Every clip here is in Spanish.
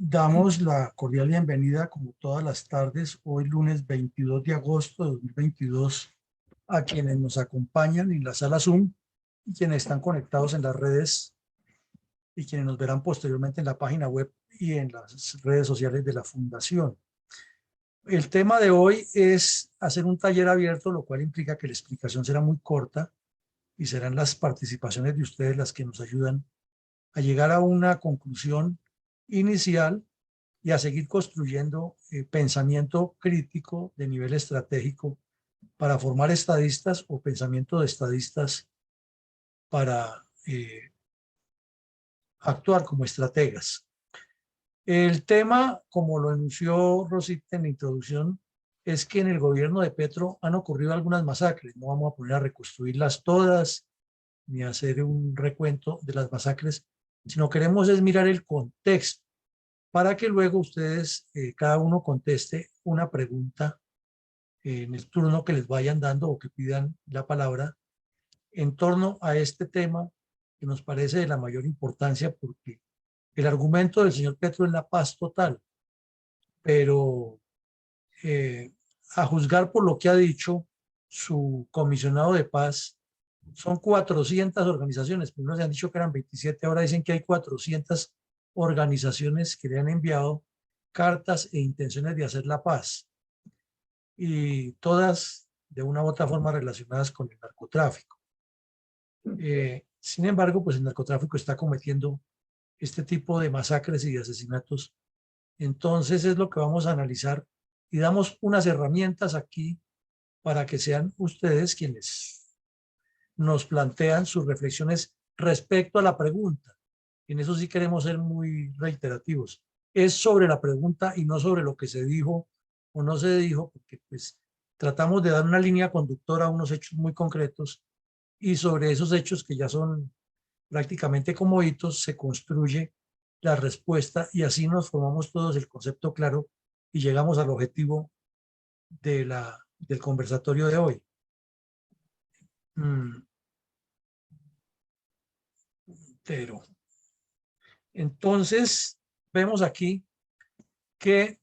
Damos la cordial bienvenida, como todas las tardes, hoy lunes 22 de agosto de 2022, a quienes nos acompañan en la sala Zoom y quienes están conectados en las redes y quienes nos verán posteriormente en la página web y en las redes sociales de la Fundación. El tema de hoy es hacer un taller abierto, lo cual implica que la explicación será muy corta y serán las participaciones de ustedes las que nos ayudan a llegar a una conclusión inicial y a seguir construyendo pensamiento crítico de nivel estratégico para formar estadistas o pensamiento de estadistas para actuar como estrategas. El tema, como lo anunció Rosita en la introducción, es que en el gobierno de Petro han ocurrido algunas masacres. No vamos a poner a reconstruirlas todas ni a hacer un recuento de las masacres, sino queremos es mirar el contexto para que luego ustedes, cada uno conteste una pregunta en el turno que les vayan dando o que pidan la palabra en torno a este tema que nos parece de la mayor importancia, porque el argumento del señor Petro es la paz total, pero eh, a juzgar por lo que ha dicho su comisionado de paz, son 400 organizaciones. Primero se han dicho que eran 27, ahora dicen que hay 400 organizaciones que le han enviado cartas e intenciones de hacer la paz, y todas de una u otra forma relacionadas con el narcotráfico. Sin embargo, pues el narcotráfico está cometiendo este tipo de masacres y de asesinatos. Entonces es lo que vamos a analizar y damos unas herramientas aquí para que sean ustedes quienes nos plantean sus reflexiones respecto a la pregunta. En eso sí queremos ser muy reiterativos. Es sobre la pregunta y no sobre lo que se dijo o no se dijo, porque pues tratamos de dar una línea conductora a unos hechos muy concretos, y sobre esos hechos que ya son prácticamente como hitos se construye la respuesta, y así nos formamos todos el concepto claro y llegamos al objetivo del conversatorio de hoy. Pero entonces vemos aquí que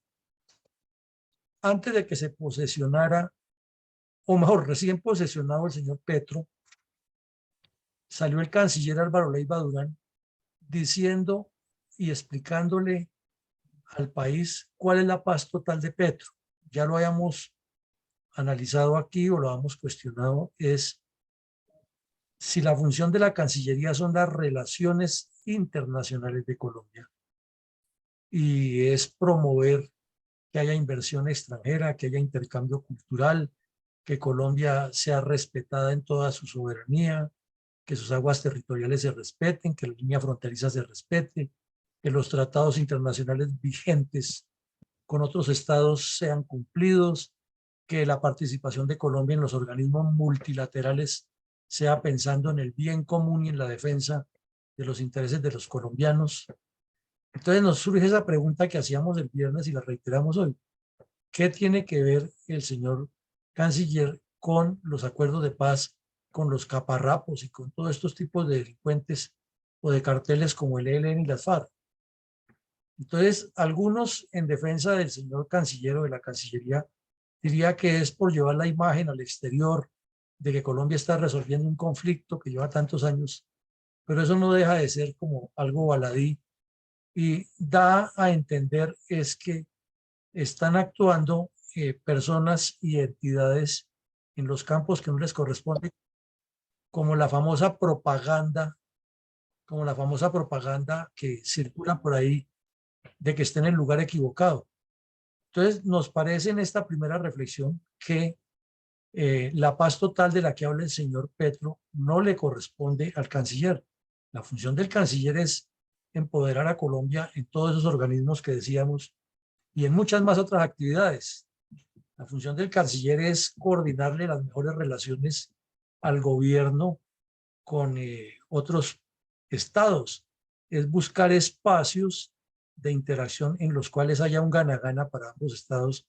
antes de que se posesionara, o mejor, recién posesionado el señor Petro, salió el canciller Álvaro Leiva Durán diciendo y explicándole al país cuál es la paz total de Petro. Ya lo hayamos analizado aquí o lo hemos cuestionado, es si la función de la Cancillería son las relaciones internacionales de Colombia y es promover que haya inversión extranjera, que haya intercambio cultural, que Colombia sea respetada en toda su soberanía, que sus aguas territoriales se respeten, que la línea fronteriza se respete, que los tratados internacionales vigentes con otros estados sean cumplidos, que la participación de Colombia en los organismos multilaterales sea pensando en el bien común y en la defensa de los intereses de los colombianos. Entonces nos surge esa pregunta que hacíamos el viernes y la reiteramos hoy. ¿Qué tiene que ver el señor canciller con los acuerdos de paz, con los caparrapos y con todos estos tipos de delincuentes o de carteles como el ELN y las FARC? Entonces, algunos en defensa del señor canciller o de la Cancillería diría que es por llevar la imagen al exterior de que Colombia está resolviendo un conflicto que lleva tantos años, pero eso no deja de ser como algo baladí y da a entender es que están actuando personas y entidades en los campos que no les corresponde, como la famosa propaganda, como la famosa propaganda que circula por ahí de que esté en el lugar equivocado. Entonces, nos parece en esta primera reflexión que la paz total de la que habla el señor Petro no le corresponde al canciller. La función del canciller es empoderar a Colombia en todos esos organismos que decíamos y en muchas más otras actividades. La función del canciller es coordinarle las mejores relaciones al gobierno con otros estados, es buscar espacios de interacción en los cuales haya un gana-gana para ambos estados,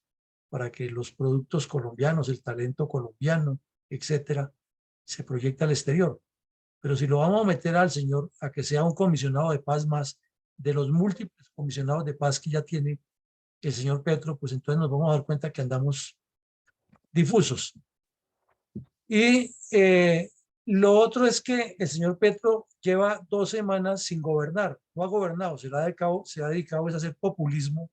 para que los productos colombianos, el talento colombiano, etcétera, se proyecte al exterior. Pero si lo vamos a meter al señor a que sea un comisionado de paz más, de los múltiples comisionados de paz que ya tiene el señor Petro, pues entonces nos vamos a dar cuenta que andamos difusos. Y lo otro es que el señor Petro lleva 2 semanas sin gobernar, no ha gobernado, se ha dedicado a hacer populismo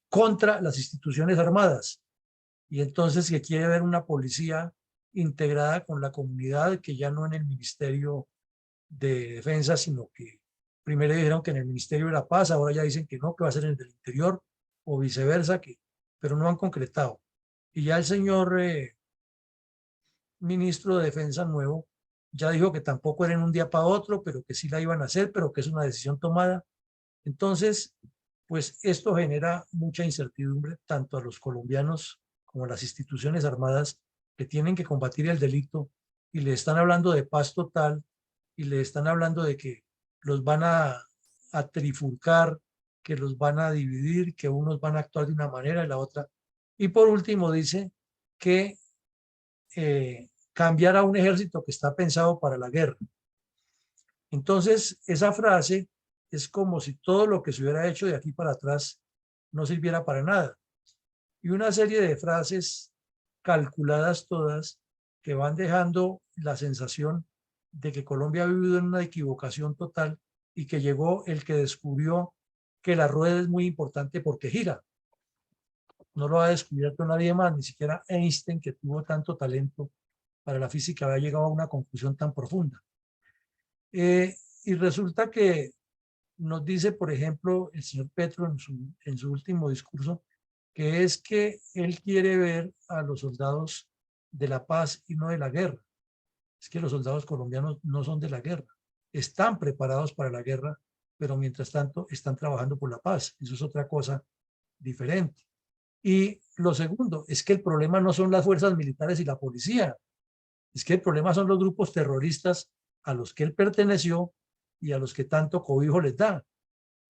contra las instituciones armadas. Y entonces que quiere ver una policía integrada con la comunidad, que ya no en el Ministerio de Defensa, sino que primero dijeron que en el Ministerio de la Paz, ahora ya dicen que no, que va a ser en el del Interior o viceversa, pero no han concretado. Y ya el señor ministro de Defensa nuevo ya dijo que tampoco era en un día para otro, pero que sí la iban a hacer, pero que es una decisión tomada. Entonces, pues esto genera mucha incertidumbre tanto a los colombianos como a las instituciones armadas que tienen que combatir el delito y le están hablando de paz total y le están hablando de que los van a trifurcar, que los van a dividir, que unos van a actuar de una manera y la otra. Y por último dice que cambiar a un ejército que está pensado para la guerra. Entonces, esa frase es como si todo lo que se hubiera hecho de aquí para atrás no sirviera para nada. Y una serie de frases calculadas todas que van dejando la sensación de que Colombia ha vivido en una equivocación total y que llegó el que descubrió que la rueda es muy importante porque gira. No lo ha descubierto nadie más, ni siquiera Einstein, que tuvo tanto talento para la física, había llegado a una conclusión tan profunda. Y resulta que nos dice, por ejemplo, el señor Petro en su último discurso, que es que él quiere ver a los soldados de la paz y no de la guerra. Es que los soldados colombianos no son de la guerra, están preparados para la guerra, pero mientras tanto están trabajando por la paz. Eso es otra cosa diferente. Y lo segundo es que el problema no son las fuerzas militares y la policía, es que el problema son los grupos terroristas a los que él perteneció y a los que tanto cobijo les da.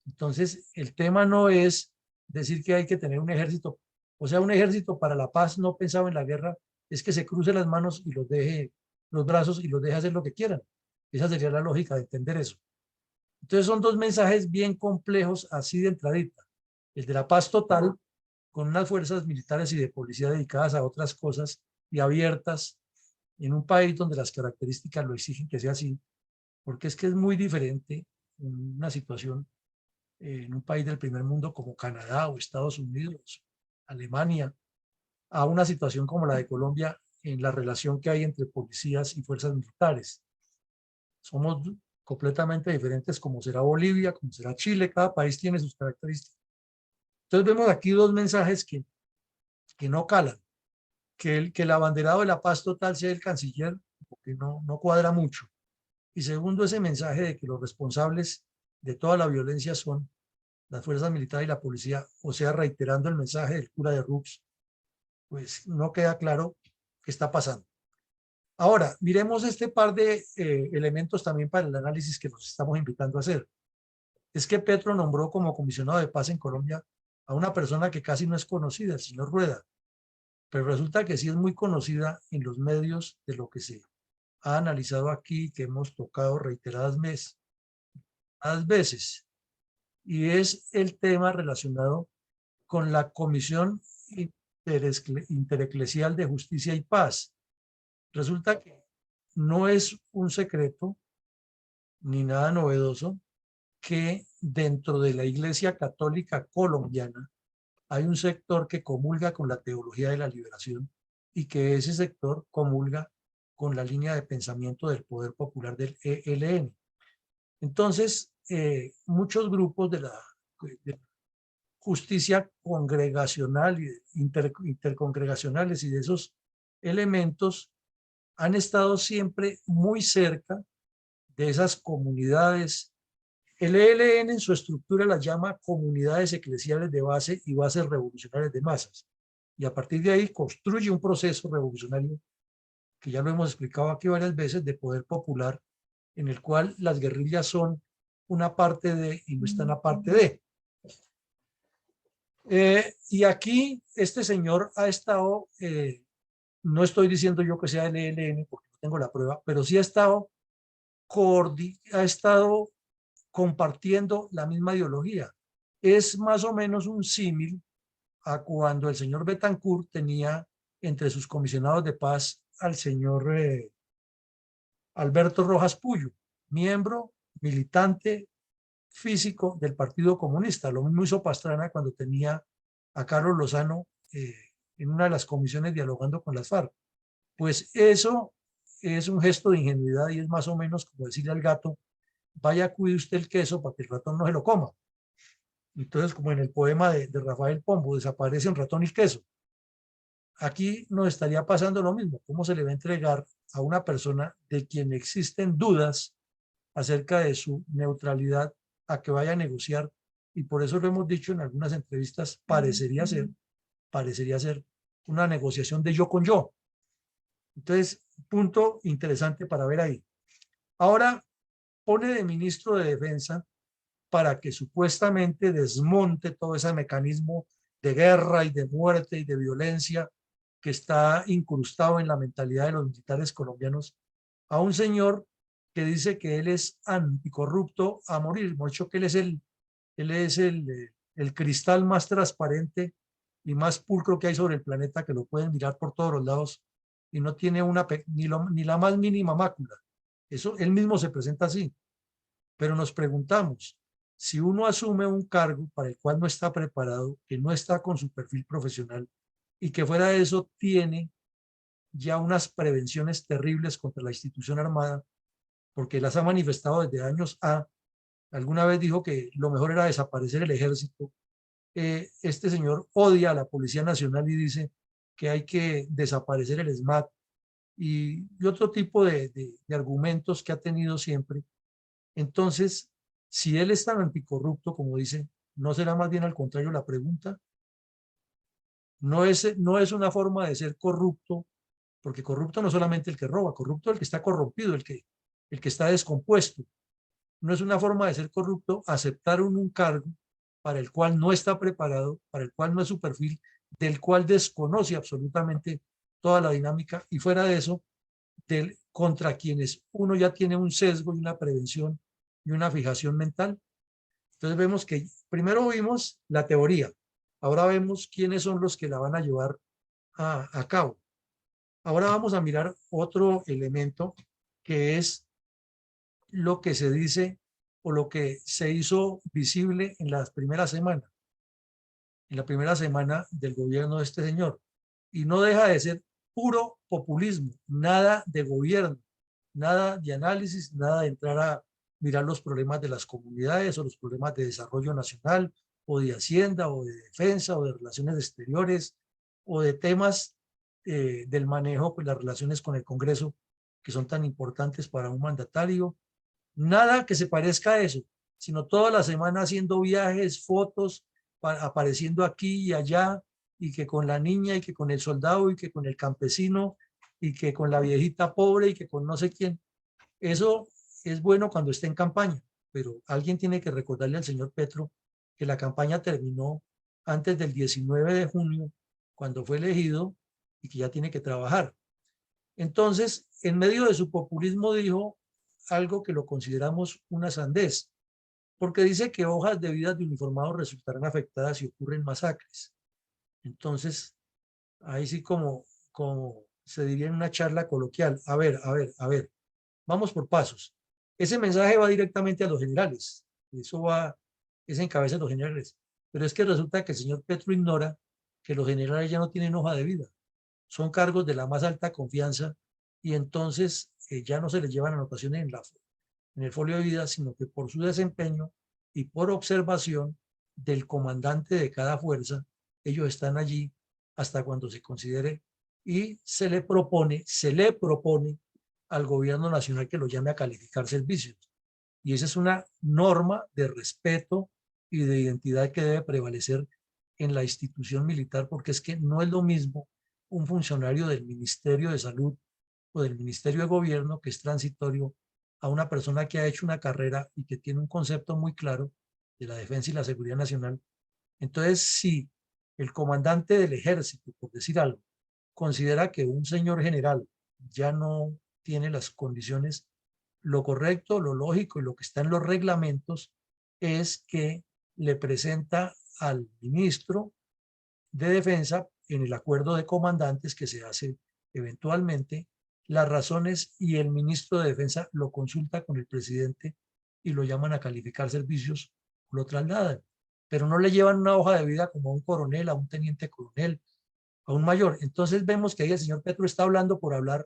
Entonces, el tema no es decir que hay que tener un ejército, o sea, un ejército para la paz no pensado en la guerra, es que se cruce las manos y los deje, los brazos y los deje hacer lo que quieran. Esa sería la lógica de entender eso. Entonces, son 2 mensajes bien complejos así de entradita. El de la paz total, con unas fuerzas militares y de policía dedicadas a otras cosas y abiertas en un país donde las características lo exigen que sea así, porque es que es muy diferente una situación en un país del primer mundo como Canadá o Estados Unidos, Alemania, a una situación como la de Colombia en la relación que hay entre policías y fuerzas militares. Somos completamente diferentes como será Bolivia, como será Chile, cada país tiene sus características. Entonces vemos aquí 2 mensajes que no calan, que el abanderado de la paz total sea el canciller, porque no cuadra mucho. Y segundo, ese mensaje de que los responsables de toda la violencia son las fuerzas militares y la policía, o sea, reiterando el mensaje del cura de Rux, pues no queda claro qué está pasando. Ahora, miremos este par de elementos también para el análisis que nos estamos invitando a hacer. Es que Petro nombró como comisionado de paz en Colombia a una persona que casi no es conocida, el señor Rueda, pero resulta que sí es muy conocida en los medios de lo que se ha analizado aquí, que hemos tocado reiteradas veces, y es el tema relacionado con la Comisión Intereclesial de Justicia y Paz. Resulta que no es un secreto ni nada novedoso que dentro de la Iglesia Católica colombiana hay un sector que comulga con la teología de la liberación y que ese sector comulga con la línea de pensamiento del poder popular del ELN. Entonces, muchos grupos de la justicia congregacional y intercongregacionales y de esos elementos han estado siempre muy cerca de esas comunidades. El ELN en su estructura las llama comunidades eclesiales de base y bases revolucionarias de masas. Y a partir de ahí construye un proceso revolucionario que ya lo hemos explicado aquí varias veces, de poder popular, en el cual las guerrillas son una parte de y no están aparte de. Y aquí este señor ha estado, no estoy diciendo yo que sea el ELN porque no tengo la prueba, pero sí ha estado compartiendo la misma ideología. Es más o menos un símil a cuando el señor Betancourt tenía entre sus comisionados de paz al señor Alberto Rojas Puyo, miembro, militante físico del Partido Comunista. Lo mismo hizo Pastrana cuando tenía a Carlos Lozano en una de las comisiones dialogando con las FARC. Pues eso es un gesto de ingenuidad y es más o menos como decirle al gato, vaya, cuide usted el queso para que el ratón no se lo coma. Entonces, como en el poema de Rafael Pombo, desaparece un ratón y el queso. Aquí nos estaría pasando lo mismo. ¿Cómo se le va a entregar a una persona de quien existen dudas acerca de su neutralidad a que vaya a negociar? Y por eso lo hemos dicho en algunas entrevistas, parecería ser una negociación de yo con yo. Entonces, punto interesante para ver ahí. Ahora pone de ministro de Defensa para que supuestamente desmonte todo ese mecanismo de guerra y de muerte y de violencia que está incrustado en la mentalidad de los militares colombianos, a un señor que dice que él es anticorrupto a morir. Hemos dicho que él es el cristal más transparente y más pulcro que hay sobre el planeta, que lo pueden mirar por todos los lados y no tiene ni la más mínima mácula. Eso él mismo se presenta así. Pero nos preguntamos, si uno asume un cargo para el cual no está preparado, que no está con su perfil profesional y que fuera de eso tiene ya unas prevenciones terribles contra la institución armada, porque las ha manifestado desde años A, alguna vez dijo que lo mejor era desaparecer el ejército. Este señor odia a la Policía Nacional y dice que hay que desaparecer el SMAT y otro tipo de argumentos que ha tenido siempre. Entonces, si él es tan anticorrupto como dice, ¿no será más bien al contrario la pregunta? No es una forma de ser corrupto, porque corrupto no solamente el que roba, corrupto el que está corrompido, el que está descompuesto. No es una forma de ser corrupto aceptar un cargo para el cual no está preparado, para el cual no es su perfil, del cual desconoce absolutamente toda la dinámica y fuera de eso, contra quienes uno ya tiene un sesgo y una prevención y una fijación mental. Entonces vemos que primero vimos la teoría, ahora vemos quiénes son los que la van a llevar a cabo. Ahora vamos a mirar otro elemento que es lo que se dice o lo que se hizo visible en la primera semana del gobierno de este señor. Y no deja de ser puro populismo, nada de gobierno, nada de análisis, nada de entrar a mirar los problemas de las comunidades o los problemas de desarrollo nacional o de hacienda o de defensa o de relaciones exteriores o de temas del manejo, pues las relaciones con el Congreso que son tan importantes para un mandatario. Nada que se parezca a eso, sino toda la semana haciendo viajes, fotos, apareciendo aquí y allá, y que con la niña, y que con el soldado, y que con el campesino, y que con la viejita pobre, y que con no sé quién. Eso es bueno cuando esté en campaña, pero alguien tiene que recordarle al señor Petro que la campaña terminó antes del 19 de junio, cuando fue elegido, y que ya tiene que trabajar. Entonces, en medio de su populismo dijo algo que lo consideramos una sandez, porque dice que hojas de vidas de uniformados resultarán afectadas si ocurren masacres. Entonces, ahí sí como se diría en una charla coloquial, a ver, vamos por pasos. Ese mensaje va directamente a los generales, eso es en cabeza de los generales, pero es que resulta que el señor Petro ignora que los generales ya no tienen hoja de vida, son cargos de la más alta confianza y entonces ya no se les llevan anotaciones en el folio de vida, sino que por su desempeño y por observación del comandante de cada fuerza, ellos están allí hasta cuando se considere y se le propone al gobierno nacional que lo llame a calificar servicios. Y esa es una norma de respeto y de identidad que debe prevalecer en la institución militar, porque es que no es lo mismo un funcionario del Ministerio de Salud o del Ministerio de Gobierno que es transitorio a una persona que ha hecho una carrera y que tiene un concepto muy claro de la defensa y la seguridad nacional. Entonces, si el comandante del ejército, por decir algo, considera que un señor general ya no tiene las condiciones, lo correcto, lo lógico y lo que está en los reglamentos es que le presenta al ministro de Defensa en el acuerdo de comandantes que se hace eventualmente las razones, y el ministro de Defensa lo consulta con el presidente y lo llaman a calificar servicios, lo trasladan, pero no le llevan una hoja de vida como a un coronel, a un teniente coronel, a un mayor. Entonces vemos que ahí el señor Petro está hablando por hablar,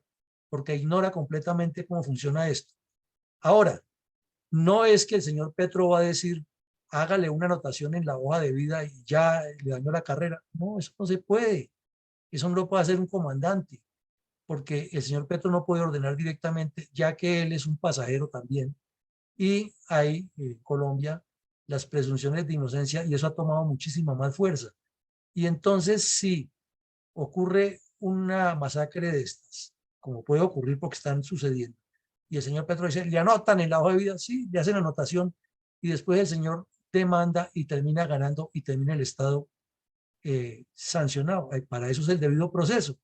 porque ignora completamente cómo funciona esto. Ahora, no es que el señor Petro va a decir, hágale una anotación en la hoja de vida y ya le dañó la carrera. No, eso no se puede. Eso no lo puede hacer un comandante, porque el señor Petro no puede ordenar directamente, ya que él es un pasajero también. Y hay en Colombia las presunciones de inocencia, y eso ha tomado muchísima más fuerza. Y entonces, si ocurre una masacre de estas, como puede ocurrir porque están sucediendo, y el señor Petro dice, le anotan en la hoja de vida, sí, le hacen anotación, y después el señor demanda y termina ganando y termina el Estado sancionado. Para eso es el debido proceso.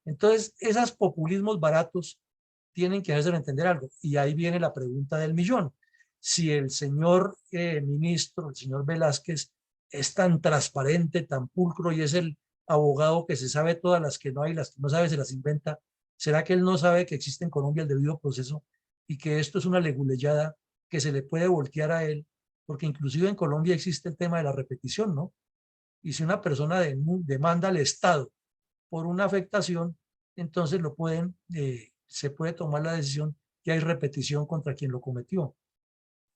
Entonces, esos populismos baratos tienen que hacer entender algo. Y ahí viene la pregunta del millón. Si el señor ministro, el señor Velázquez, es tan transparente, tan pulcro y es el abogado que se sabe todas las que no hay, las que no sabe se las inventa, ¿será que él no sabe que existe en Colombia el debido proceso y que esto es una leguleyada que se le puede voltear a él? Porque inclusive en Colombia existe el tema de la repetición, ¿no? Y si una persona demanda al Estado por una afectación, entonces se puede tomar la decisión que hay repetición contra quien lo cometió.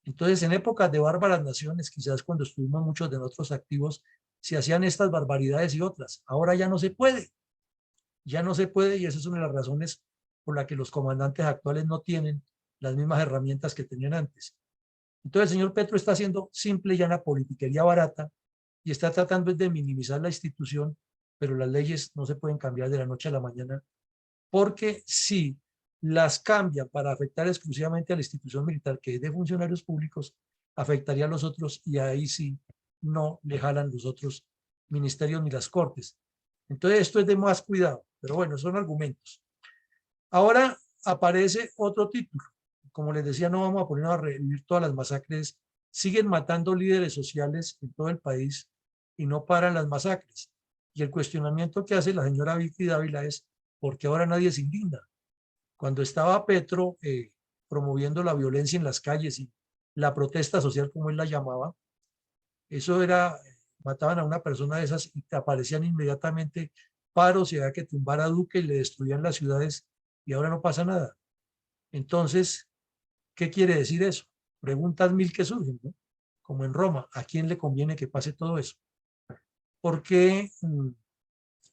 Entonces, en épocas de bárbaras naciones, quizás cuando estuvimos muchos de nosotros activos, se hacían estas barbaridades y otras. Ahora ya no se puede. Ya no se puede, y esa es una de las razones por la que los comandantes actuales no tienen las mismas herramientas que tenían antes. Entonces, el señor Petro está haciendo simple y llana politiquería barata y está tratando de minimizar la institución, pero las leyes no se pueden cambiar de la noche a la mañana, porque si las cambian para afectar exclusivamente a la institución militar, que es de funcionarios públicos, afectaría a los otros, y ahí sí no le jalan los otros ministerios ni las cortes. Entonces esto es de más cuidado, pero bueno, son argumentos. Ahora aparece otro título. Como les decía, no vamos a ponernos a revivir todas las masacres. Siguen matando líderes sociales en todo el país y no paran las masacres. Y el cuestionamiento que hace la señora Vicky Dávila es, ¿por qué ahora nadie se indigna? Cuando estaba Petro promoviendo la violencia en las calles y la protesta social, como él la llamaba, eso era, mataban a una persona de esas y aparecían inmediatamente paros y había que tumbar a Duque y le destruían las ciudades, y ahora no pasa nada. Entonces, ¿qué quiere decir eso? Preguntas mil que surgen, ¿no? Como en Roma, ¿a quién le conviene que pase todo eso? ¿Por qué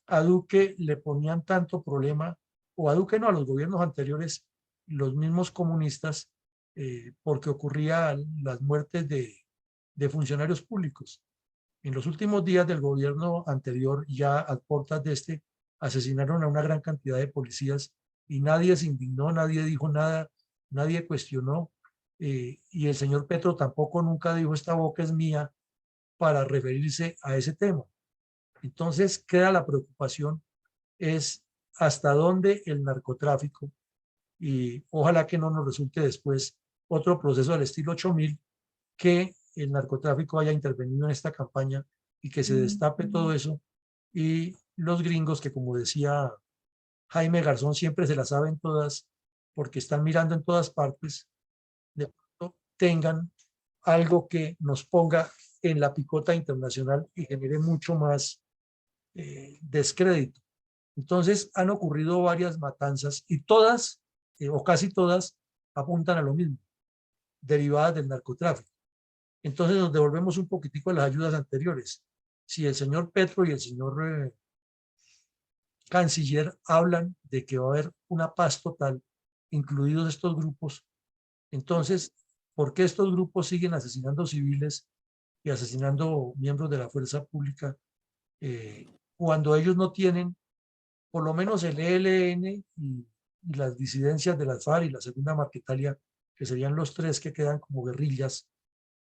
a Duque le ponían tanto problema, o a Duque no, a los gobiernos anteriores, los mismos comunistas, porque ocurrían las muertes de funcionarios públicos? En los últimos días del gobierno anterior, ya a puertas de este, asesinaron a una gran cantidad de policías y nadie se indignó, nadie dijo nada, nadie cuestionó, y el señor Petro tampoco nunca dijo esta boca es mía para referirse a ese tema. Entonces queda la preocupación, es hasta dónde el narcotráfico, y ojalá que no nos resulte después otro proceso del estilo 8000, que el narcotráfico haya intervenido en esta campaña y que se destape todo eso, y los gringos, que como decía Jaime Garzón, siempre se las saben todas porque están mirando en todas partes, de pronto tengan algo que nos ponga en la picota internacional y genere mucho más descrédito. Entonces han ocurrido varias matanzas y todas, o casi todas, apuntan a lo mismo, derivadas del narcotráfico. Entonces nos devolvemos un poquitico a las ayudas anteriores. Si el señor Petro y el señor canciller hablan de que va a haber una paz total, incluidos estos grupos, entonces, ¿por qué estos grupos siguen asesinando civiles y asesinando miembros de la fuerza pública cuando ellos no tienen, por lo menos el ELN y las disidencias de las FARC y la segunda Marquetalia, que serían los tres que quedan como guerrillas,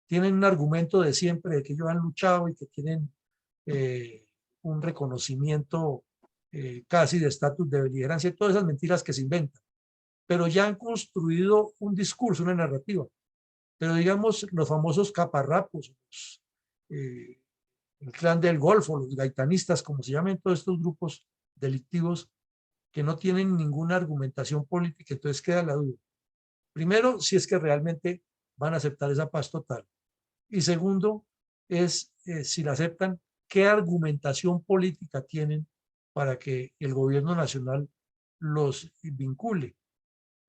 tienen un argumento de siempre de que ellos han luchado y que tienen un reconocimiento casi de estatus de beligerancia y todas esas mentiras que se inventan? pero ya han construido un discurso, una narrativa. Pero digamos, los famosos caparrapos, el clan del Golfo, los gaitanistas, como se llaman todos estos grupos delictivos que no tienen ninguna argumentación política, entonces queda la duda. Primero, si es que realmente van a aceptar esa paz total. Y segundo, es si la aceptan, qué argumentación política tienen para que el gobierno nacional los vincule.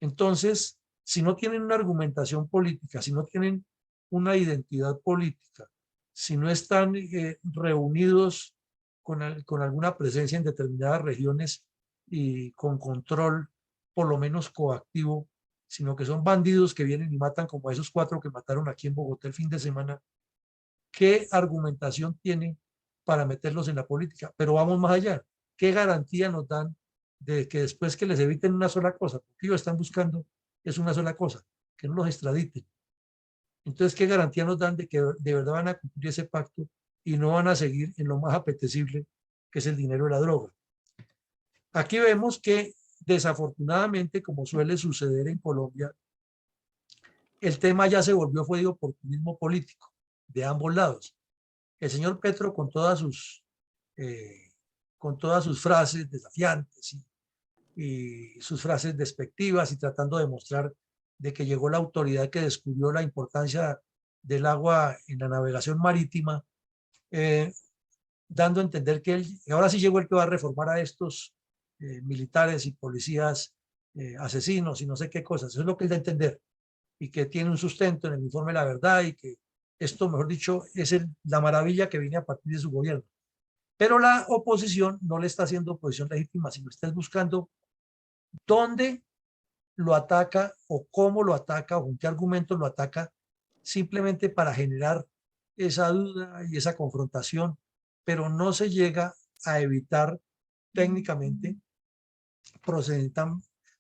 Entonces, si no tienen una argumentación política, si no tienen una identidad política, si no están reunidos con alguna presencia en determinadas regiones y con control, por lo menos coactivo, sino que son bandidos que vienen y matan como esos 4 que mataron aquí en Bogotá el fin de semana, ¿qué argumentación tiene para meterlos en la política? Pero vamos más allá. ¿Qué garantía nos dan de que después que les eviten una sola cosa, porque ellos están buscando es una sola cosa, que no los extraditen? Entonces, ¿qué garantía nos dan de que de verdad van a cumplir ese pacto y no van a seguir en lo más apetecible, que es el dinero de la droga? Aquí vemos que desafortunadamente, como suele suceder en Colombia, el tema ya se volvió fue de oportunismo político de ambos lados. El señor Petro eh, con todas sus frases desafiantes y sus frases despectivas y tratando de mostrar de que llegó la autoridad que descubrió la importancia del agua en la navegación marítima, eh, dando a entender que él, ahora sí llegó el que va a reformar a estos militares y policías asesinos y no sé qué cosas. Eso es lo que él da a entender y que tiene un sustento en el informe de la verdad y que esto, mejor dicho, es la maravilla que viene a partir de su gobierno. Pero la oposición no le está haciendo oposición legítima, sino está buscando dónde lo ataca o cómo lo ataca o con qué argumentos lo ataca, simplemente para generar esa duda y esa confrontación, pero no se llega a evitar técnicamente,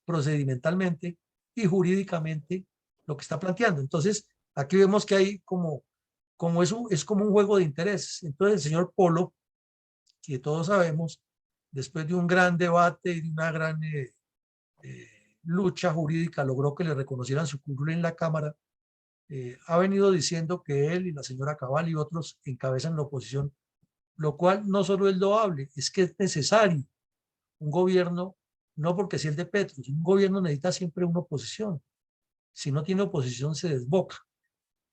procedimentalmente y jurídicamente lo que está planteando. Entonces, aquí vemos que hay como eso es como un juego de intereses. Entonces, el señor Polo, que todos sabemos, después de un gran debate y de una gran lucha jurídica, logró que le reconocieran su currículum en la Cámara. Ha venido diciendo que él y la señora Cabal y otros encabezan la oposición, lo cual no solo es loable, es que es necesario. Un gobierno, no porque sea el de Petro, un gobierno necesita siempre una oposición. Si no tiene oposición, se desboca.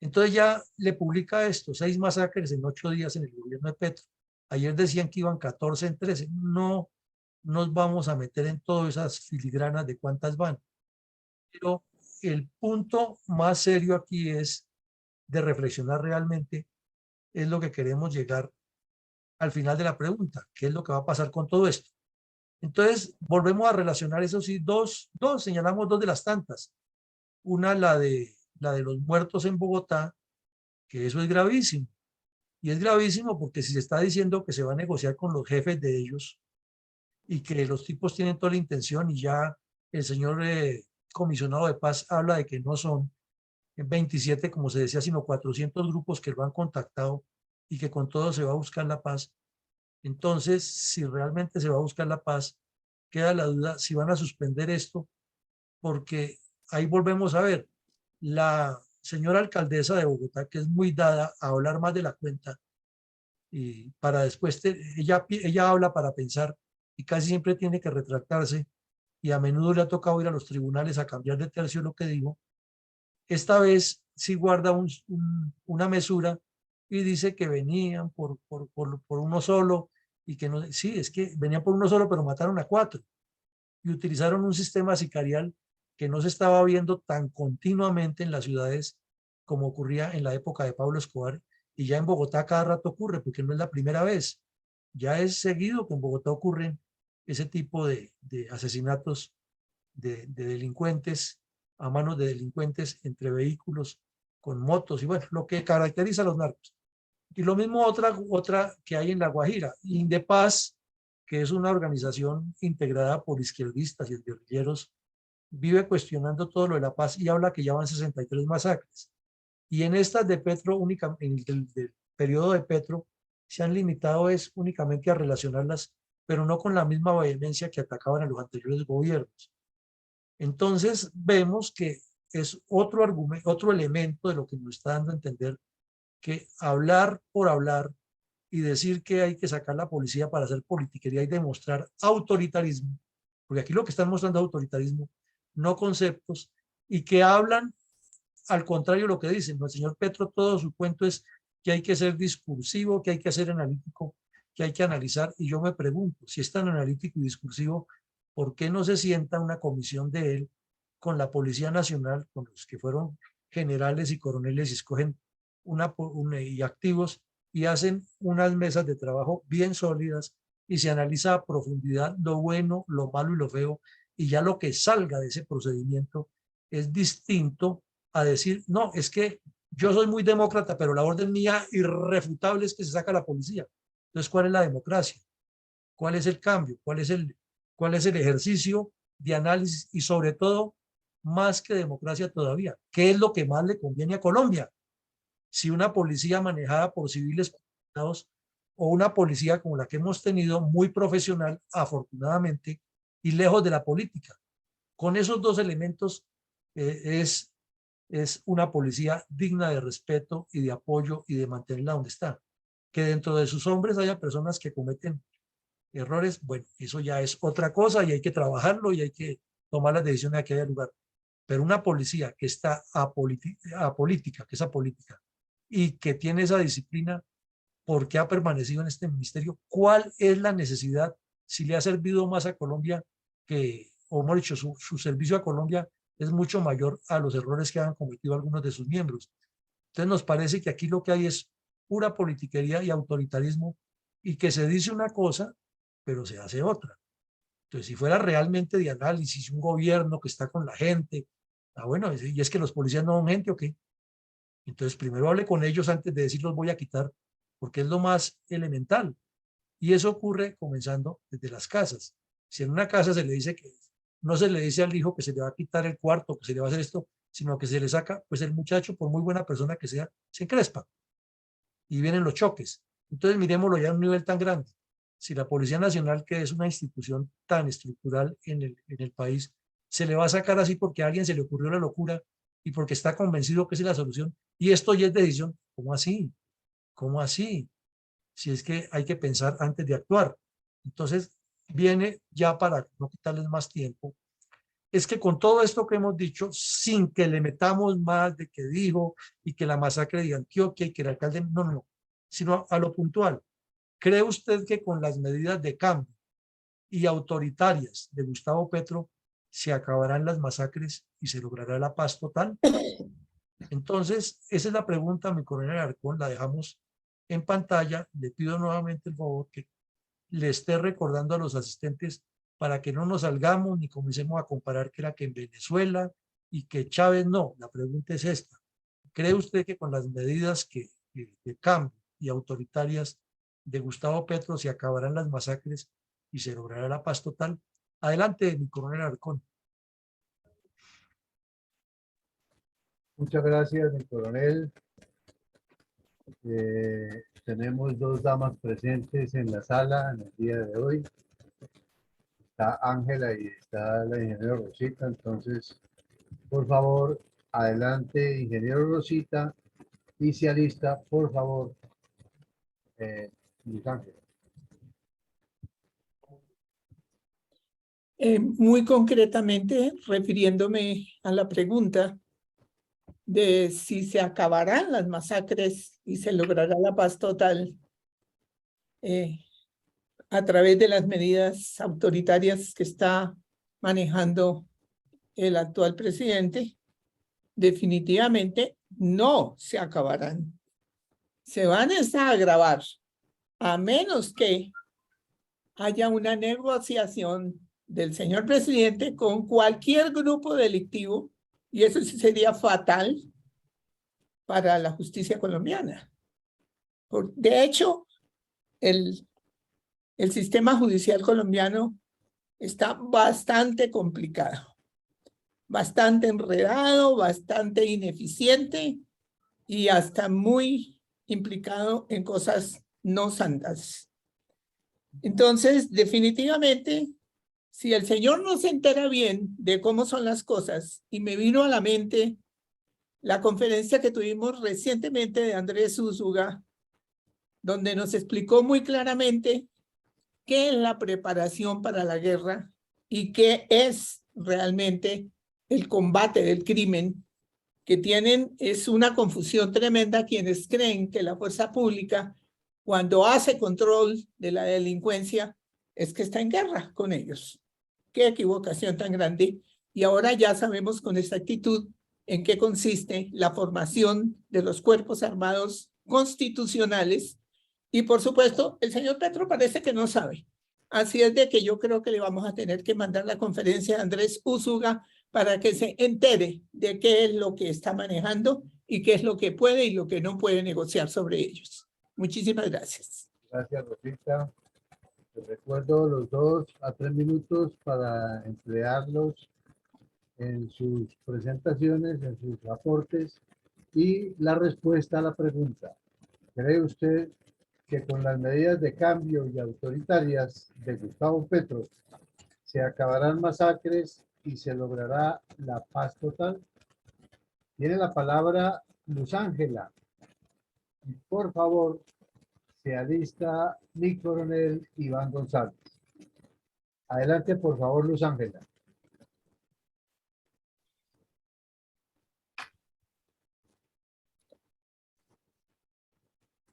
Entonces ya le publica esto, 6 masacres en 8 días en el gobierno de Petro. Ayer decían que iban 14 en 13. No nos vamos a meter en todas esas filigranas de cuántas van. Pero el punto más serio aquí es de reflexionar realmente, es lo que queremos llegar al final de la pregunta, ¿qué es lo que va a pasar con todo esto? Entonces, volvemos a relacionar eso sí, señalamos dos de las tantas. Una, la de los muertos en Bogotá, que eso es gravísimo. Y es gravísimo porque si se está diciendo que se va a negociar con los jefes de ellos y que los tipos tienen toda la intención y ya el señor comisionado de paz habla de que no son 27, como se decía, sino 400 grupos que lo han contactado y que con todo se va a buscar la paz. Entonces, si realmente se va a buscar la paz, queda la duda si van a suspender esto, porque ahí volvemos a ver, la señora alcaldesa de Bogotá, que es muy dada a hablar más de la cuenta, y para después, ella habla para pensar y casi siempre tiene que retractarse, y a menudo le ha tocado ir a los tribunales a cambiar de tercio lo que digo. Esta vez sí guarda una mesura y dice que venían por uno solo y que no, sí, es que venían por uno solo, pero mataron a 4 y utilizaron un sistema sicarial que no se estaba viendo tan continuamente en las ciudades como ocurría en la época de Pablo Escobar, y ya en Bogotá cada rato ocurre, porque no es la primera vez, ya es seguido que en Bogotá ocurren ese tipo de asesinatos de delincuentes a manos de delincuentes entre vehículos con motos y bueno, lo que caracteriza a los narcos. Y lo mismo otra que hay en La Guajira, Indepaz, que es una organización integrada por izquierdistas y guerrilleros, vive cuestionando todo lo de la paz y habla que ya van 63 masacres. Y en estas de Petro, en del periodo de Petro, se han limitado es únicamente a relacionarlas, pero no con la misma vehemencia que atacaban a los anteriores gobiernos. Entonces vemos que es otro argumento, otro elemento de lo que nos está dando a entender que hablar por hablar y decir que hay que sacar la policía para hacer politiquería y demostrar autoritarismo, porque aquí lo que están mostrando es autoritarismo, no conceptos, y que hablan al contrario de lo que dicen. ¿No? El señor Petro, todo su cuento es que hay que ser discursivo, que hay que ser analítico, que hay que analizar, y yo me pregunto, si es tan analítico y discursivo, ¿por qué no se sienta una comisión de él con la Policía Nacional, con los que fueron generales y coroneles y escogen y activos y hacen unas mesas de trabajo bien sólidas y se analiza a profundidad lo bueno, lo malo y lo feo, y ya lo que salga de ese procedimiento es distinto a decir, no, es que yo soy muy demócrata, pero la orden mía irrefutable es que se saca la policía. Entonces, ¿cuál es la democracia? ¿Cuál es el cambio? Cuál es el ejercicio de análisis? Y sobre todo, más que democracia todavía, ¿qué es lo que más le conviene a Colombia? Si una policía manejada por civiles o una policía como la que hemos tenido, muy profesional, afortunadamente, y lejos de la política. Con esos dos elementos es una policía digna de respeto y de apoyo y de mantenerla donde está. Que dentro de sus hombres haya personas que cometen errores, bueno, eso ya es otra cosa y hay que trabajarlo y hay que tomar las decisiones a que haya lugar. Pero una policía que está apolítica, que es apolítica, y que tiene esa disciplina, ¿por qué ha permanecido en este ministerio? ¿Cuál es la necesidad? Si le ha servido más a Colombia que, o hemos dicho, su servicio a Colombia es mucho mayor a los errores que han cometido algunos de sus miembros. Entonces nos parece que aquí lo que hay es pura politiquería y autoritarismo y que se dice una cosa, pero se hace otra. Entonces, si fuera realmente de análisis, un gobierno que está con la gente, bueno, y es que los policías no son gente, ¿o qué? Entonces, primero hable con ellos antes de decir los voy a quitar, porque es lo más elemental. Y eso ocurre comenzando desde las casas. Si en una casa se le dice que no se le dice al hijo que se le va a quitar el cuarto, que se le va a hacer esto, sino que se le saca, pues el muchacho, por muy buena persona que sea, se encrespa y vienen los choques. Entonces, miremoslo ya a un nivel tan grande. Si la Policía Nacional, que es una institución tan estructural en el país, se le va a sacar así porque a alguien se le ocurrió la locura y porque está convencido que esa es la solución, y esto ya es decisión, ¿cómo así? ¿Cómo así? Si es que hay que pensar antes de actuar. Entonces, viene ya para no quitarles más tiempo, es que con todo esto que hemos dicho, sin que le metamos más de que dijo y que la masacre de Antioquia y que el alcalde, no, no, no, sino a lo puntual. ¿Cree usted que con las medidas de cambio y autoritarias de Gustavo Petro se acabarán las masacres y se logrará la paz total? Entonces, esa es la pregunta, mi coronel Alarcón, la dejamos en pantalla. Le pido nuevamente el favor que le esté recordando a los asistentes para que no nos salgamos ni comencemos a comparar que era que en Venezuela y que Chávez no. La pregunta es esta. ¿Cree usted que con las medidas de cambio y autoritarias de Gustavo Petro se acabarán las masacres y se logrará la paz total? Adelante, mi coronel Arcón. Muchas gracias, mi coronel. Tenemos dos damas presentes en la sala en el día de hoy. Está Ángela y está la ingeniera Rosita. Entonces, por favor, adelante, ingeniero Rosita. Y se alista, por favor, Luis Ángel. Muy concretamente, refiriéndome a la pregunta de si se acabarán las masacres y se logrará la paz total a través de las medidas autoritarias que está manejando el actual presidente, definitivamente no se acabarán. Se van a agravar, a menos que haya una negociación del señor presidente con cualquier grupo delictivo, y eso sí sería fatal para la justicia colombiana. De hecho, el sistema judicial colombiano está bastante complicado, bastante enredado, bastante ineficiente y hasta muy implicado en cosas no santas. Entonces, definitivamente, si el señor no se entera bien de cómo son las cosas, y me vino a la mente la conferencia que tuvimos recientemente de Andrés Úsuga, donde nos explicó muy claramente qué es la preparación para la guerra y qué es realmente el combate del crimen, que tienen es una confusión tremenda quienes creen que la fuerza pública, cuando hace control de la delincuencia, es que está en guerra con ellos. Qué equivocación tan grande. Y ahora ya sabemos con exactitud en qué consiste la formación de los cuerpos armados constitucionales. Y por supuesto, el señor Petro parece que no sabe. Así es de que yo creo que le vamos a tener que mandar la conferencia a Andrés Úsuga para que se entere de qué es lo que está manejando y qué es lo que puede y lo que no puede negociar sobre ellos. Muchísimas gracias. Gracias, Rosita. Les recuerdo los 2 a 3 minutos para emplearlos en sus presentaciones, en sus aportes y la respuesta a la pregunta. ¿Cree usted que con las medidas de cambio y autoritarias de Gustavo Petro se acabarán masacres y se logrará la paz total? Tiene la palabra Luz Ángela. Y por favor, se alista mi coronel Iván González. Adelante, por favor, Luz Ángela.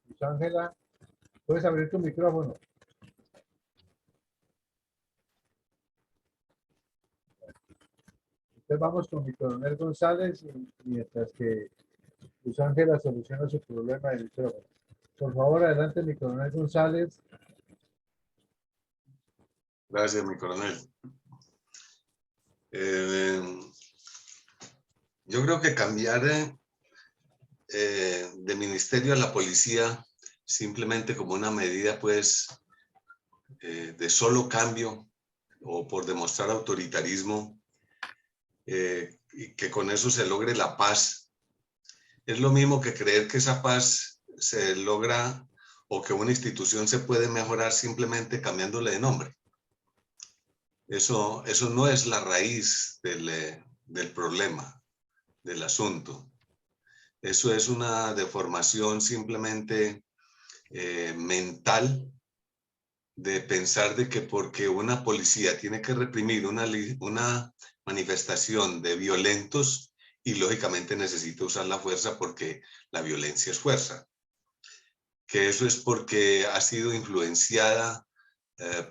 Luz Ángela, puedes abrir tu micrófono. Entonces vamos con mi coronel González mientras que Luz Ángela soluciona su problema del micrófono. Por favor, adelante, mi coronel González. Gracias, mi coronel. Yo creo que cambiar de ministerio a la policía simplemente como una medida, pues, de solo cambio o por demostrar autoritarismo, y que con eso se logre la paz, es lo mismo que creer que esa paz se logra o que una institución se puede mejorar simplemente cambiándole de nombre. Eso no es la raíz del problema, del asunto. Eso es una deformación simplemente mental de pensar de que porque una policía tiene que reprimir una manifestación de violentos y lógicamente necesita usar la fuerza porque la violencia es fuerza. Que eso es porque ha sido influenciada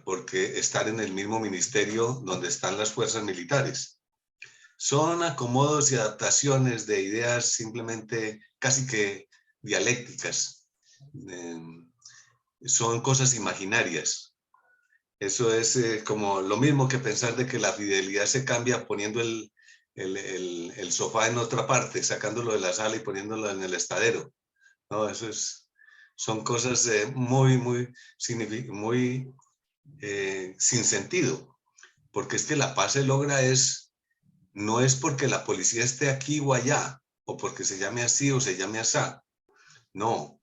porque estar en el mismo ministerio donde están las fuerzas militares. Son acomodos y adaptaciones de ideas simplemente casi que dialécticas. Son cosas imaginarias. Eso es como lo mismo que pensar de que la fidelidad se cambia poniendo el sofá en otra parte, sacándolo de la sala y poniéndolo en el estadero. No, son cosas muy sin sentido, porque es que la paz se logra no es porque la policía esté aquí o allá, o porque se llame así o se llame asá. No,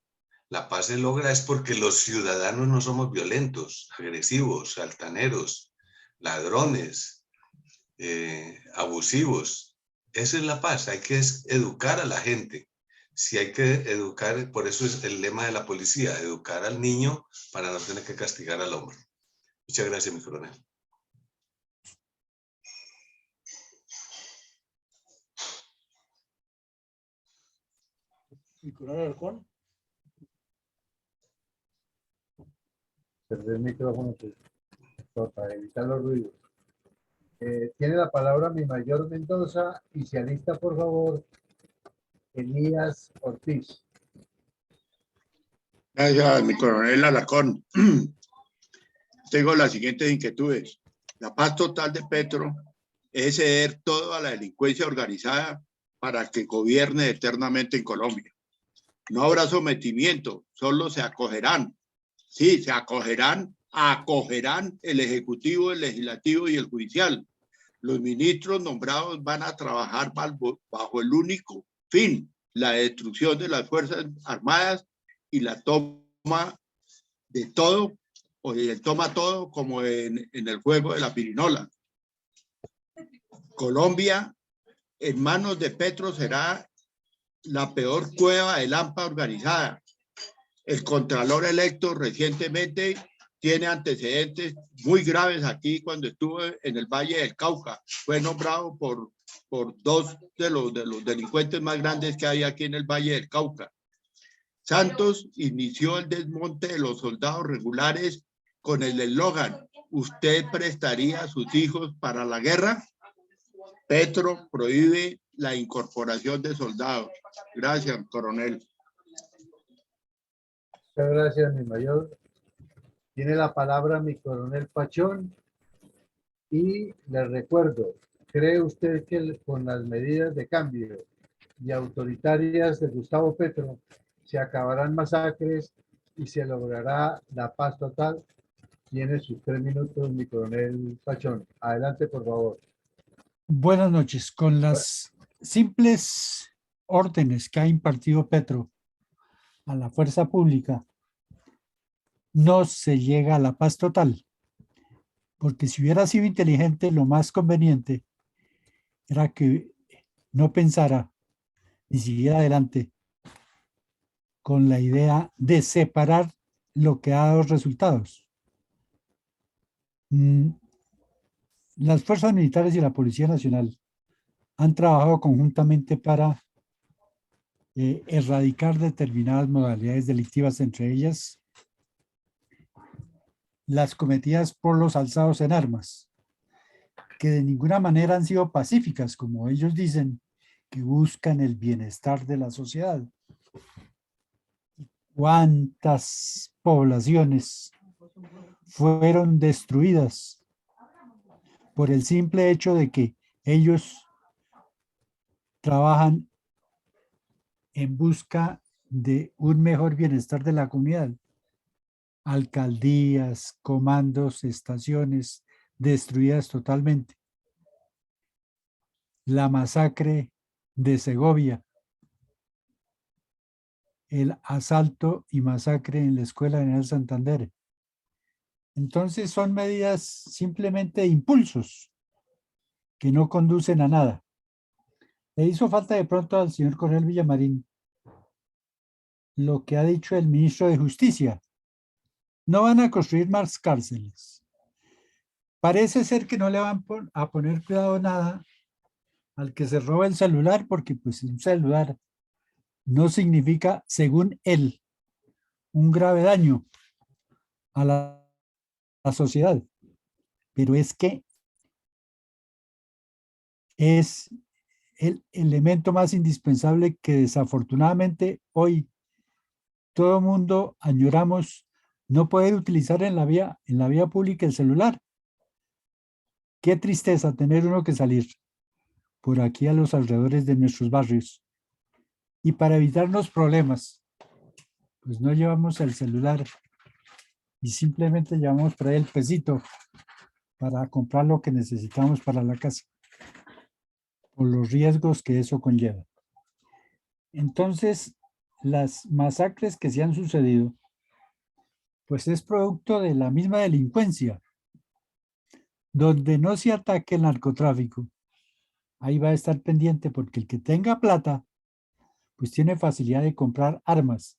la paz se logra es porque los ciudadanos no somos violentos, agresivos, altaneros, ladrones, abusivos. Esa es la paz, hay que educar a la gente. Si hay que educar, por eso es el lema de la policía, educar al niño para no tener que castigar al hombre. Muchas gracias, mi coronel. Mi coronel Alarcón. Cerré el micrófono para evitar los ruidos. Tiene la palabra mi mayor Mendoza y se alista, por favor, Elías Ortiz. Gracias, mi coronel Alarcón. Tengo las siguientes inquietudes. La paz total de Petro es ceder todo a la delincuencia organizada para que gobierne eternamente en Colombia. No habrá sometimiento, solo se acogerán. Sí, se acogerán el Ejecutivo, el Legislativo y el Judicial. Los ministros nombrados van a trabajar bajo el único fin, la destrucción de las Fuerzas Armadas y la toma de todo o él toma todo como en el juego de la pirinola. Colombia, en manos de Petro, será la peor cueva de Lampa organizada. El contralor electo recientemente tiene antecedentes muy graves aquí cuando estuvo en el Valle del Cauca. Fue nombrado por dos de los delincuentes más grandes que hay aquí en el Valle del Cauca. Santos inició el desmonte de los soldados regulares con el eslogan: ¿usted prestaría a sus hijos para la guerra? Petro prohíbe la incorporación de soldados. Gracias, coronel. Muchas gracias, mi mayor. Tiene la palabra mi coronel Pachón. Y le recuerdo, ¿cree usted que con las medidas de cambio y autoritarias de Gustavo Petro se acabarán masacres y se logrará la paz total? Tiene sus 3 minutos, mi coronel Pachón. Adelante, por favor. Buenas noches. Con las simples órdenes que ha impartido Petro a la fuerza pública, no se llega a la paz total. Porque si hubiera sido inteligente, lo más conveniente era que no pensara ni siguiera adelante con la idea de separar lo que ha dado resultados. Las fuerzas militares y la Policía Nacional han trabajado conjuntamente para erradicar determinadas modalidades delictivas, entre ellas las cometidas por los alzados en armas, que de ninguna manera han sido pacíficas, como ellos dicen, que buscan el bienestar de la sociedad. ¿Cuántas poblaciones fueron destruidas por el simple hecho de que ellos trabajan en busca de un mejor bienestar de la comunidad? Alcaldías, comandos, estaciones destruidas totalmente. La masacre de Segovia, el asalto y masacre en la Escuela General Santander. Entonces son medidas simplemente de impulsos que no conducen a nada. Le hizo falta de pronto al señor Coronel Villamarín lo que ha dicho el ministro de Justicia. No van a construir más cárceles. Parece ser que no le van a poner cuidado nada al que se roba el celular, porque pues un celular no significa, según él, un grave daño a la sociedad. Pero es que es el elemento más indispensable que desafortunadamente hoy todo mundo añoramos no poder utilizar en la vía pública el celular. Qué tristeza tener uno que salir por aquí a los alrededores de nuestros barrios. Y para evitarnos problemas, pues no llevamos el celular y simplemente llevamos por ahí el pesito para comprar lo que necesitamos para la casa, por los riesgos que eso conlleva. Entonces, las masacres que se han sucedido, pues es producto de la misma delincuencia. Donde no se ataque el narcotráfico, ahí va a estar pendiente, porque el que tenga plata, pues tiene facilidad de comprar armas.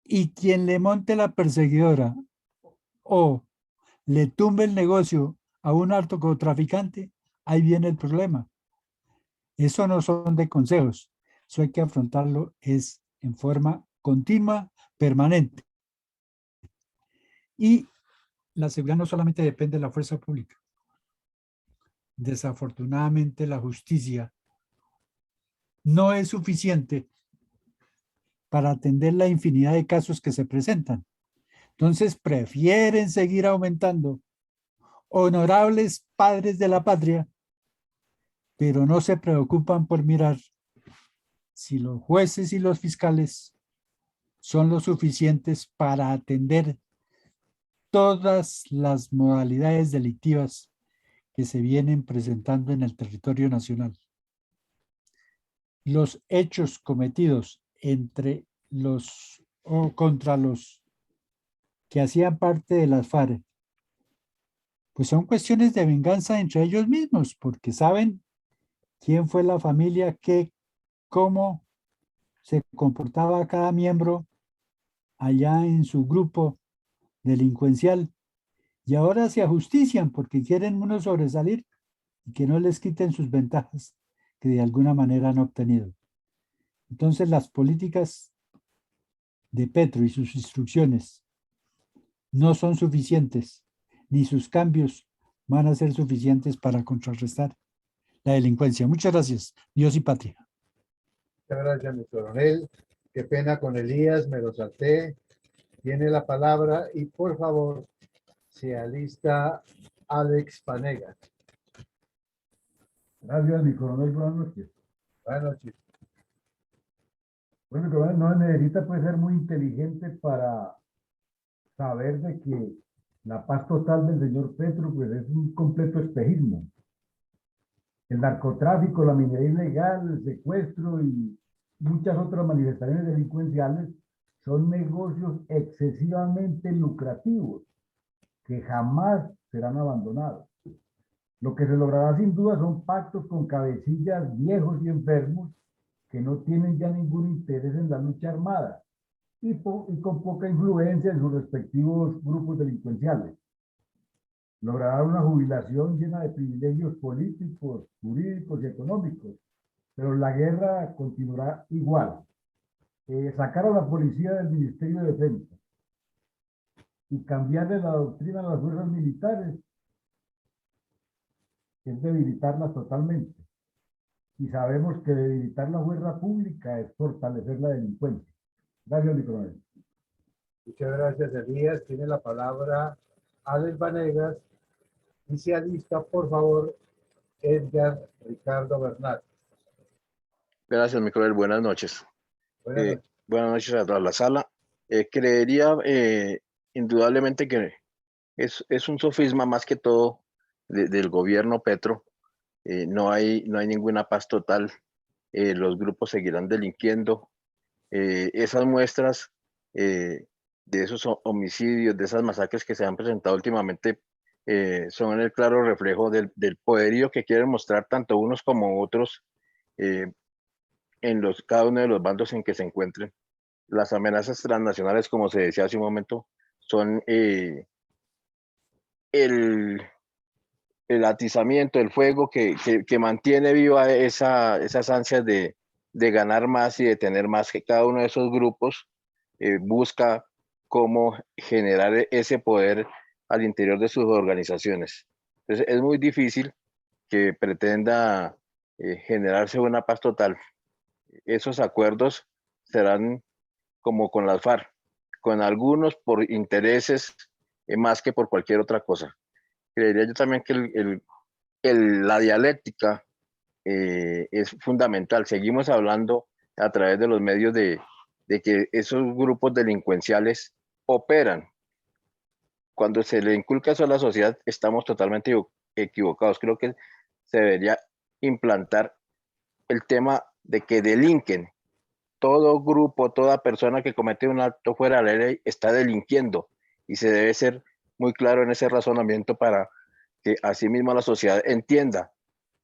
Y quien le monte la perseguidora o le tumbe el negocio a un narcotraficante, ahí viene el problema. Eso no son de consejos, eso hay que afrontarlo es en forma continua, permanente. Y la seguridad no solamente depende de la fuerza pública. Desafortunadamente la justicia no es suficiente para atender la infinidad de casos que se presentan. Entonces prefieren seguir aumentando honorables padres de la patria, pero no se preocupan por mirar si los jueces y los fiscales son lo suficientes para atender todas las modalidades delictivas que se vienen presentando en el territorio nacional. Los hechos cometidos contra los que hacían parte de las FARC, pues son cuestiones de venganza entre ellos mismos, porque saben quién fue la familia, qué, cómo se comportaba cada miembro allá en su grupo delincuencial. Y ahora se ajustician porque quieren unos sobresalir y que no les quiten sus ventajas que de alguna manera han obtenido. Entonces las políticas de Petro y sus instrucciones no son suficientes, ni sus cambios van a ser suficientes para contrarrestar la delincuencia. Muchas gracias. Dios y patria. Muchas gracias, mi coronel. Qué pena con Elías, me lo salté. Tiene la palabra y por favor se alista Alex Vanegas. Gracias, mi coronel. Buenas noches. Buenas noches. Bueno, mi coronel no necesita pues ser muy inteligente para saber de que la paz total del señor Petro pues es un completo espejismo. El narcotráfico, la minería ilegal, el secuestro y muchas otras manifestaciones delincuenciales son negocios excesivamente lucrativos que jamás serán abandonados. Lo que se logrará sin duda son pactos con cabecillas viejos y enfermos que no tienen ya ningún interés en la lucha armada y con poca influencia en sus respectivos grupos delincuenciales. Logrará una jubilación llena de privilegios políticos, jurídicos y económicos, pero la guerra continuará igual. Sacar a la policía del Ministerio de Defensa y cambiarle la doctrina a las fuerzas militares es debilitarlas totalmente. Y sabemos que debilitar la fuerza pública es fortalecer la delincuencia. Gracias, mi coronel. Muchas gracias, Elías. Tiene la palabra Alex Vanegas. Y se alista, por favor, Edgar Ricardo Bernal. Gracias, mi coronel. Buenas noches. Buenas noches. Buenas noches a toda la sala. Creería indudablemente que es un sofisma más que todo del gobierno Petro. No hay ninguna paz total. Los grupos seguirán delinquiendo. Esas muestras de esos homicidios, de esas masacres que se han presentado últimamente, son el claro reflejo del poderío que quieren mostrar tanto unos como otros en cada uno de los bandos en que se encuentren. Las amenazas transnacionales, como se decía hace un momento, son el atizamiento, el fuego que mantiene viva esas ansias de ganar más y de tener más, que cada uno de esos grupos busca cómo generar ese poder al interior de sus organizaciones. Entonces es muy difícil que pretenda generarse una paz total. Esos acuerdos serán como con las FARC, con algunos por intereses más que por cualquier otra cosa. Creería yo también que la dialéctica es fundamental. Seguimos hablando a través de los medios de que esos grupos delincuenciales operan. Cuando se le inculca eso a la sociedad, estamos totalmente equivocados. Creo que se debería implantar el tema de que delinquen. Todo grupo, toda persona que comete un acto fuera de la ley está delinquiendo y se debe ser muy claro en ese razonamiento para que asimismo la sociedad entienda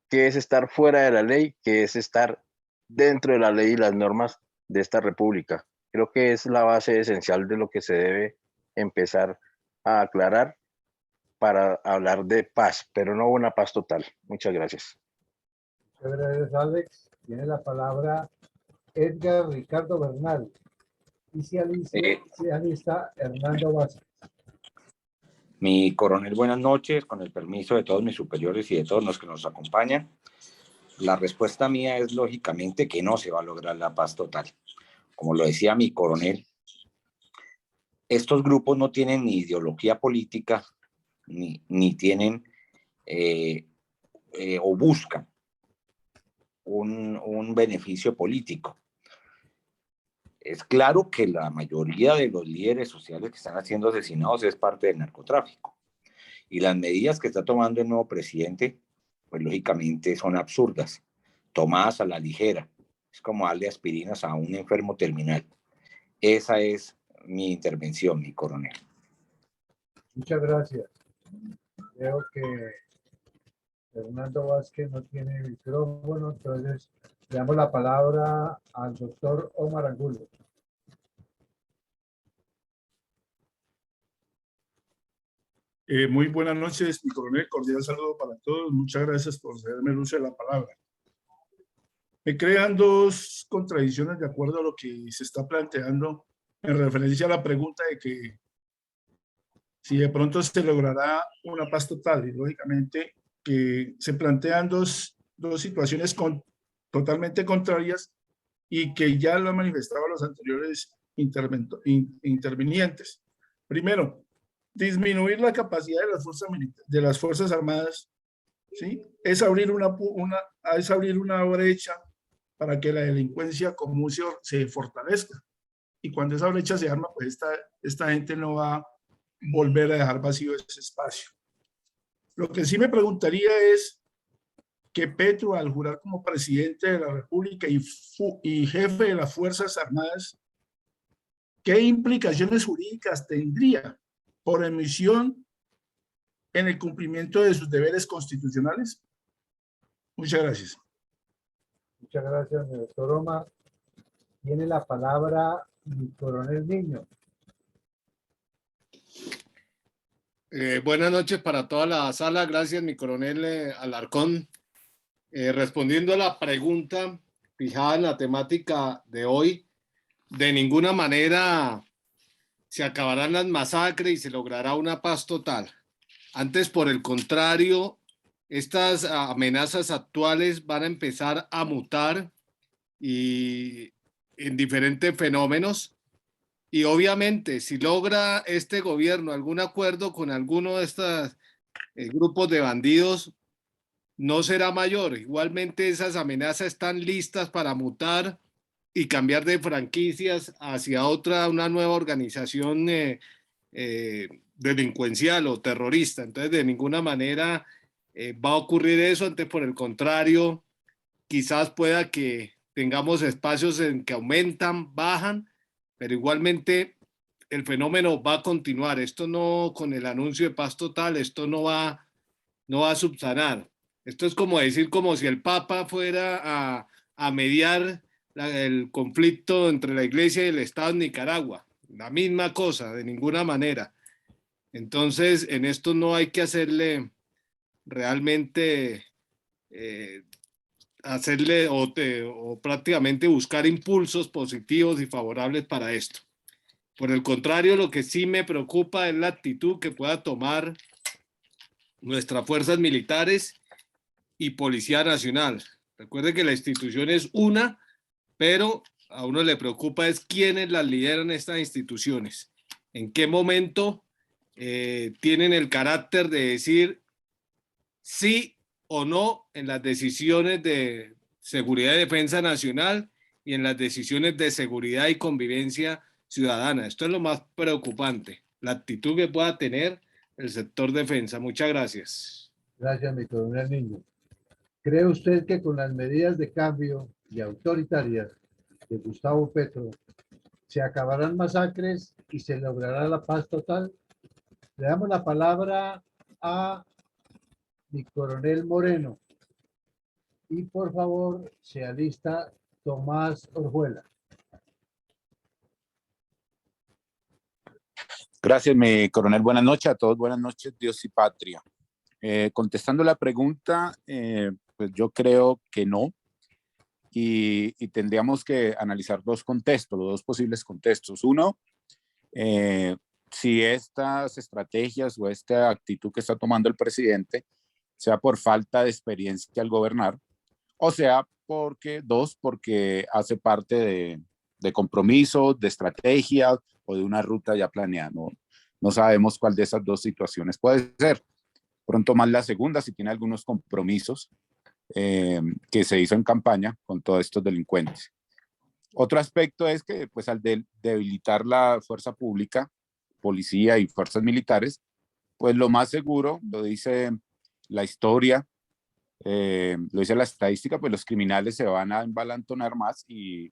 qué es estar fuera de la ley, qué es estar dentro de la ley y las normas de esta república. Creo que es la base esencial de lo que se debe empezar a aclarar para hablar de paz, pero no una paz total. Muchas gracias. Muchas gracias, Alex. Tiene la palabra Edgar Ricardo Bernal. Y se alista Hernando Vázquez. Mi coronel, buenas noches, con el permiso de todos mis superiores y de todos los que nos acompañan. La respuesta mía es lógicamente que no se va a lograr la paz total. Como lo decía mi coronel, estos grupos no tienen ni ideología política, ni tienen o buscan un beneficio político. Es claro que la mayoría de los líderes sociales que están siendo asesinados es parte del narcotráfico. Y las medidas que está tomando el nuevo presidente, pues lógicamente son absurdas, tomadas a la ligera. Es como darle aspirinas a un enfermo terminal. Esa es mi intervención, mi coronel. Muchas gracias. Veo que Fernando Vázquez no tiene micrófono, entonces le damos la palabra al doctor Omar Angulo. Muy buenas noches, mi coronel, cordial saludo para todos. Muchas gracias por cederme el uso de la palabra. Me crean dos contradicciones de acuerdo a lo que se está planteando en referencia a la pregunta de que si de pronto se logrará una paz total, y lógicamente que se plantean dos situaciones totalmente contrarias y que ya lo han manifestado los anteriores intervinientes. Primero, disminuir la capacidad de las Fuerzas Armadas, ¿sí? Es abrir una brecha para que la delincuencia común se fortalezca. Y cuando esa brecha se arma, pues esta gente no va a volver a dejar vacío ese espacio. Lo que sí me preguntaría es que Petro, al jurar como presidente de la República y jefe de las Fuerzas Armadas, ¿qué implicaciones jurídicas tendría por emisión en el cumplimiento de sus deberes constitucionales? Muchas gracias. Muchas gracias, doctor Omar. Tiene la palabra mi coronel Niño. Buenas noches para toda la sala. Gracias, mi coronel Alarcón. Respondiendo a la pregunta fijada en la temática de hoy, de ninguna manera se acabarán las masacres y se logrará una paz total. Antes, por el contrario, estas amenazas actuales van a empezar a mutar y en diferentes fenómenos. Y obviamente, si logra este gobierno algún acuerdo con alguno de estos grupos de bandidos, no será mayor. Igualmente, esas amenazas están listas para mutar y cambiar de franquicias hacia una nueva organización delincuencial o terrorista. Entonces, de ninguna manera va a ocurrir eso. Antes, por el contrario, quizás pueda que tengamos espacios en que aumentan, bajan, pero igualmente el fenómeno va a continuar. Esto no, con el anuncio de paz total, esto no va a subsanar. Esto es como decir, como si el Papa fuera a mediar el conflicto entre la Iglesia y el Estado en Nicaragua. La misma cosa, de ninguna manera. Entonces, en esto no hay que hacerle realmente, o prácticamente buscar impulsos positivos y favorables para esto. Por el contrario, lo que sí me preocupa es la actitud que pueda tomar nuestras fuerzas militares y Policía Nacional. Recuerde que la institución es una, pero a uno le preocupa es quiénes las lideran estas instituciones. En qué momento tienen el carácter de decir sí o no en las decisiones de seguridad y defensa nacional y en las decisiones de seguridad y convivencia ciudadana. Esto es lo más preocupante, la actitud que pueda tener el sector defensa. Muchas gracias. Gracias, mi coronel Niño. ¿Cree usted que con las medidas de cambio y autoritarias de Gustavo Petro se acabarán masacres y se logrará la paz total? Le damos la palabra a mi coronel Moreno. Y por favor, se alista Tomás Orjuela. Gracias, mi coronel. Buenas noches a todos. Buenas noches, Dios y patria. Contestando la pregunta, pues yo creo que no. Y tendríamos que analizar dos contextos, los dos posibles contextos. Uno, si estas estrategias o esta actitud que está tomando el presidente sea por falta de experiencia al gobernar, o sea, porque hace parte de compromisos, de estrategias o de una ruta ya planeada. No sabemos cuál de esas dos situaciones puede ser. Pronto más la segunda, si tiene algunos compromisos que se hizo en campaña con todos estos delincuentes. Otro aspecto es que pues al debilitar la fuerza pública, policía y fuerzas militares, pues lo más seguro, lo dice la historia, lo dice la estadística, pues los criminales se van a envalentonar más y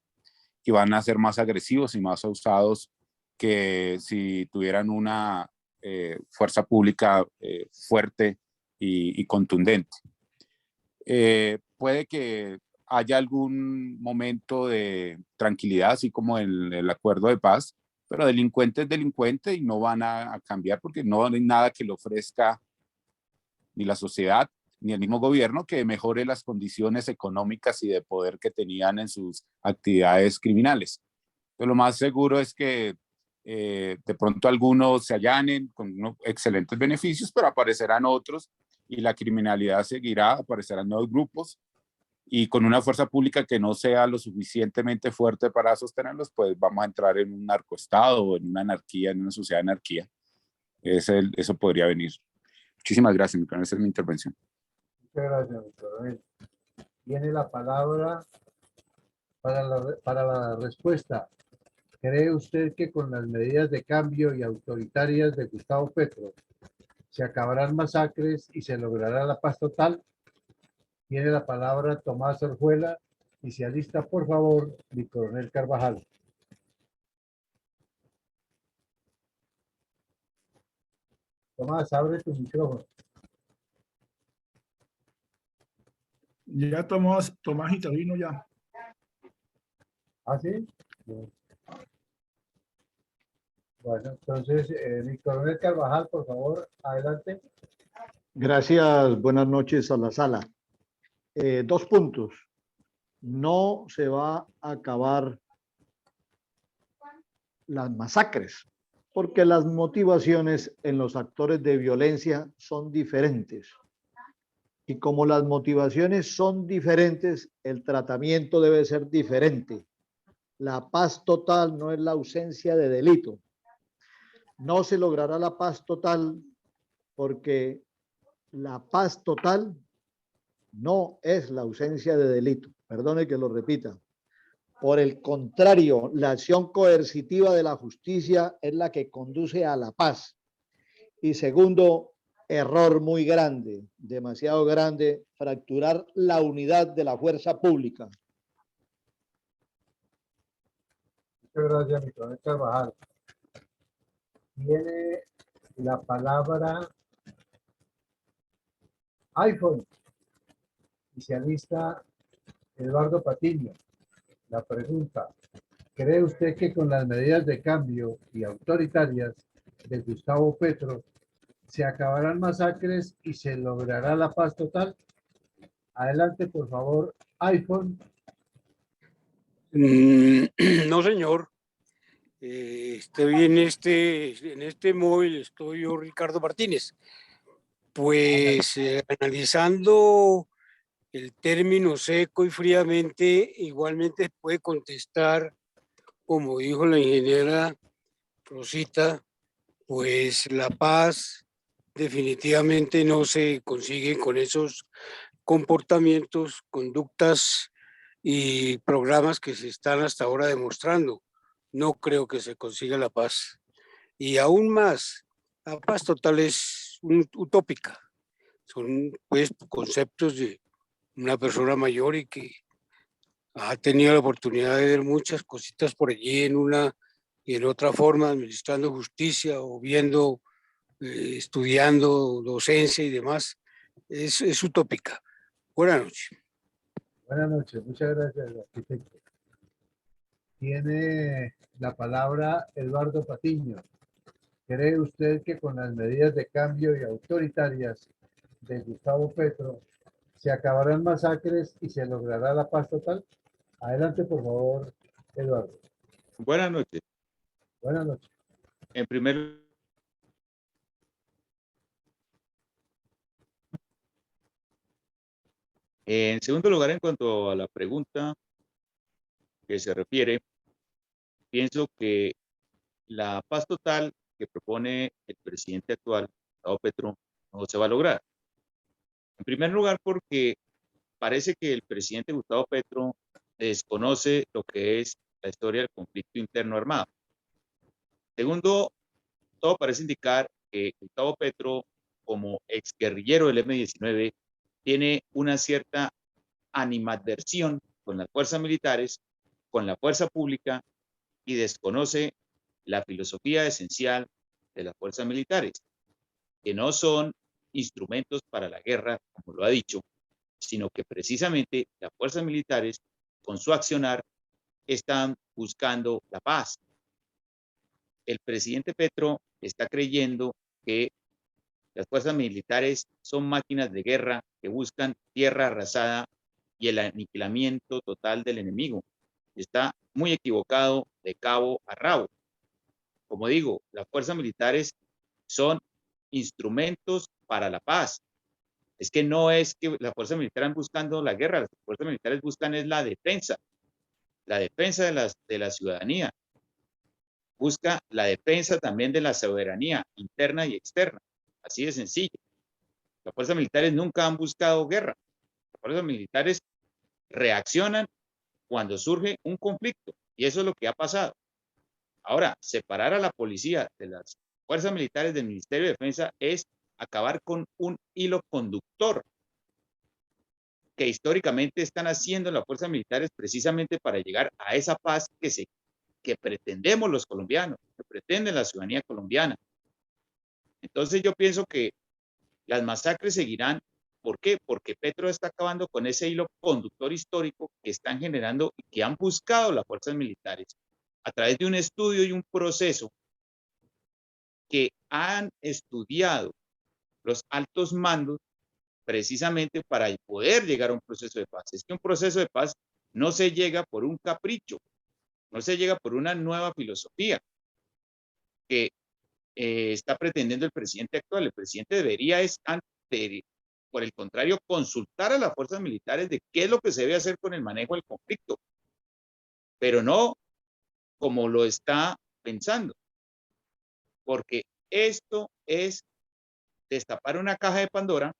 van a ser más agresivos y más usados que si tuvieran una fuerza pública fuerte y contundente. Puede que haya algún momento de tranquilidad, así como en el acuerdo de paz, pero delincuente es delincuente y no van a cambiar porque no hay nada que le ofrezca ni la sociedad ni el mismo gobierno que mejore las condiciones económicas y de poder que tenían en sus actividades criminales. Entonces, lo más seguro es que de pronto algunos se allanen con unos excelentes beneficios, pero aparecerán otros y la criminalidad seguirá, aparecerán nuevos grupos y con una fuerza pública que no sea lo suficientemente fuerte para sostenerlos, pues vamos a entrar en un narcoestado o en una anarquía, en una sociedad de anarquía. Eso podría venir. Muchísimas gracias, mi coronel. Esa es mi intervención. Muchas gracias, mi coronel. Tiene la palabra para la respuesta. ¿Cree usted que con las medidas de cambio y autoritarias de Gustavo Petro se acabarán masacres y se logrará la paz total? Tiene la palabra Tomás Orjuela y se alista, por favor, mi coronel Carvajal. Tomás, abre tu micrófono. Ya Tomás intervino ya. ¿Ah, sí? Bueno, entonces, mi coronel Carvajal, por favor, adelante. Gracias, buenas noches a la sala. 2 puntos. No se va a acabar las masacres, porque las motivaciones en los actores de violencia son diferentes. Y como las motivaciones son diferentes, el tratamiento debe ser diferente. La paz total no es la ausencia de delito. No se logrará la paz total porque la paz total no es la ausencia de delito. Perdone que lo repita. Por el contrario, la acción coercitiva de la justicia es la que conduce a la paz. Y segundo, error muy grande, demasiado grande, fracturar la unidad de la fuerza pública. Muchas gracias, mi coronel Carvajal. Tiene la palabra iPhone y se alista Eduardo Patiño. La pregunta: ¿cree usted que con las medidas de cambio y autoritarias de Gustavo Petro se acabarán masacres y se logrará la paz total? Adelante, por favor, iPhone. No, señor. Estoy en este móvil, estoy yo, Ricardo Martínez. Pues analizando el término seco y fríamente, igualmente puede contestar, como dijo la ingeniera Rosita, pues la paz definitivamente no se consigue con esos comportamientos, conductas y programas que se están hasta ahora demostrando. No creo que se consiga la paz. Y aún más, la paz total es utópica. Son pues conceptos de una persona mayor y que ha tenido la oportunidad de ver muchas cositas por allí en una y en otra forma, administrando justicia o viendo, estudiando docencia y demás. Es utópica. Buenas noches. Buenas noches, muchas gracias, arquitecto. Tiene la palabra Eduardo Patiño. ¿Cree usted que con las medidas de cambio y autoritarias de Gustavo Petro se acabarán masacres y se logrará la paz total? Adelante, por favor, Eduardo. Buenas noches. Buenas noches. En segundo lugar, en cuanto a la pregunta que se refiere, pienso que la paz total que propone el presidente actual, Gustavo Petro, no se va a lograr. En primer lugar, porque parece que el presidente Gustavo Petro desconoce lo que es la historia del conflicto interno armado. Segundo, todo parece indicar que Gustavo Petro, como exguerrillero del M-19, tiene una cierta animadversión con las fuerzas militares, con la fuerza pública, y desconoce la filosofía esencial de las fuerzas militares, que no son instrumentos para la guerra, como lo ha dicho, sino que precisamente las fuerzas militares, con su accionar, están buscando la paz. El presidente Petro está creyendo que las fuerzas militares son máquinas de guerra que buscan tierra arrasada y el aniquilamiento total del enemigo. Está muy equivocado de cabo a rabo. Como digo, las fuerzas militares son instrumentos para la paz. Es que no es que las fuerzas militares buscando la guerra, las fuerzas militares buscan es la defensa de la ciudadanía. Busca la defensa también de la soberanía interna y externa. Así de sencillo. Las fuerzas militares nunca han buscado guerra. Las fuerzas militares reaccionan cuando surge un conflicto. Y eso es lo que ha pasado. Ahora, separar a la policía de las fuerzas militares del Ministerio de Defensa es acabar con un hilo conductor que históricamente están haciendo las fuerzas militares precisamente para llegar a esa paz que pretendemos los colombianos, que pretende la ciudadanía colombiana. Entonces yo pienso que las masacres seguirán. ¿Por qué? Porque Petro está acabando con ese hilo conductor histórico que están generando y que han buscado las fuerzas militares a través de un estudio y un proceso que han estudiado los altos mandos precisamente para poder llegar a un proceso de paz. Es que un proceso de paz no se llega por un capricho, no se llega por una nueva filosofía que está pretendiendo el presidente actual. El presidente debería por el contrario, consultar a las fuerzas militares de qué es lo que se debe hacer con el manejo del conflicto, pero no como lo está pensando, porque esto es destapar una caja de Pandora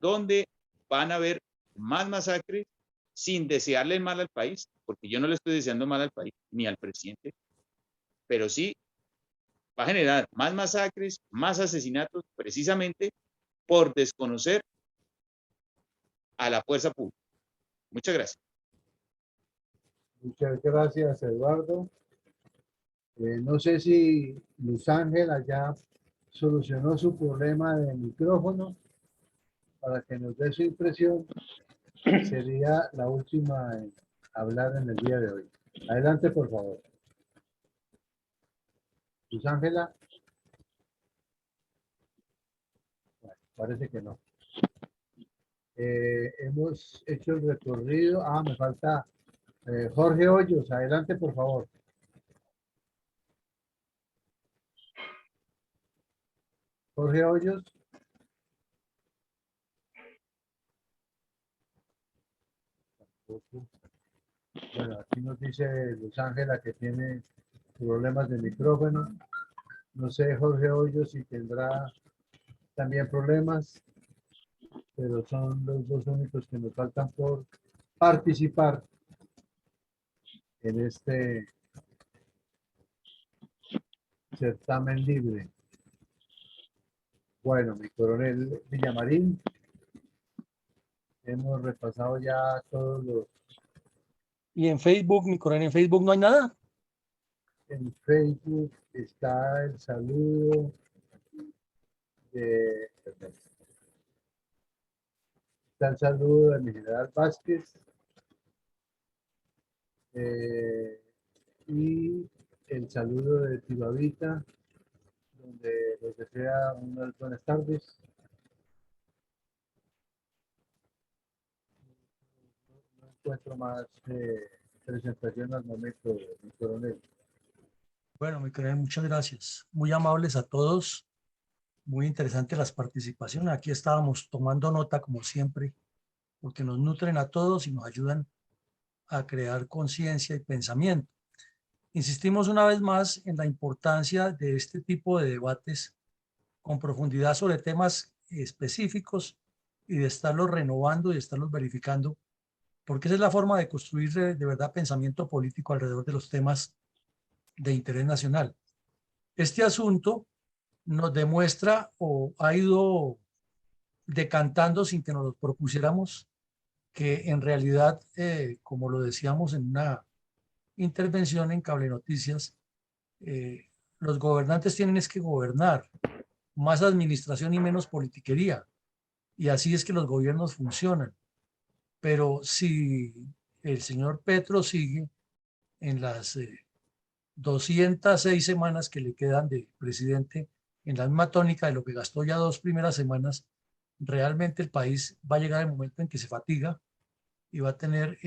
donde van a haber más masacres sin desearle mal al país, porque yo no le estoy deseando mal al país ni al presidente, pero sí va a generar más masacres, más asesinatos, precisamente por desconocer a la fuerza pública. Muchas gracias. Muchas gracias, Eduardo. No sé si Luz Ángela ya solucionó su problema de micrófono para que nos dé su impresión. Sería la última en hablar en el día de hoy. Adelante, por favor. Luz Ángela. Bueno, parece que no. Hemos hecho el recorrido. Me falta Jorge Hoyos. Adelante, por favor. Jorge Hoyos. Bueno, aquí nos dice Luz Ángela que tiene problemas de micrófono. No sé, Jorge Hoyos, si tendrá también problemas, pero son los dos únicos que nos faltan por participar en este certamen libre. Bueno, mi coronel Villamarín, hemos repasado ya todos los... Y en Facebook, mi coronel, en Facebook no hay nada. En Facebook está el saludo de... Está el saludo de mi general Vázquez. Y el saludo de Tibavita, donde les desea unas buenas tardes. No encuentro más presentación al momento, mi coronel. Bueno, mi coronel, muchas gracias. Muy amables a todos. Muy interesante las participaciones. Aquí estábamos tomando nota, como siempre, porque nos nutren a todos y nos ayudan a crear conciencia y pensamiento. Insistimos una vez más en la importancia de este tipo de debates con profundidad sobre temas específicos y de estarlos renovando y de estarlos verificando, porque esa es la forma de construir de verdad pensamiento político alrededor de los temas de interés nacional. Este asunto nos demuestra o ha ido decantando sin que nos lo propusiéramos, que en realidad, como lo decíamos en una intervención en Cable Noticias, los gobernantes tienen es que gobernar, más administración y menos politiquería. Y así es que los gobiernos funcionan. Pero si el señor Petro sigue en las 206 semanas que le quedan de presidente, en la misma tónica de lo que gastó ya 2 primeras semanas, realmente el país va a llegar el momento en que se fatiga y va a tener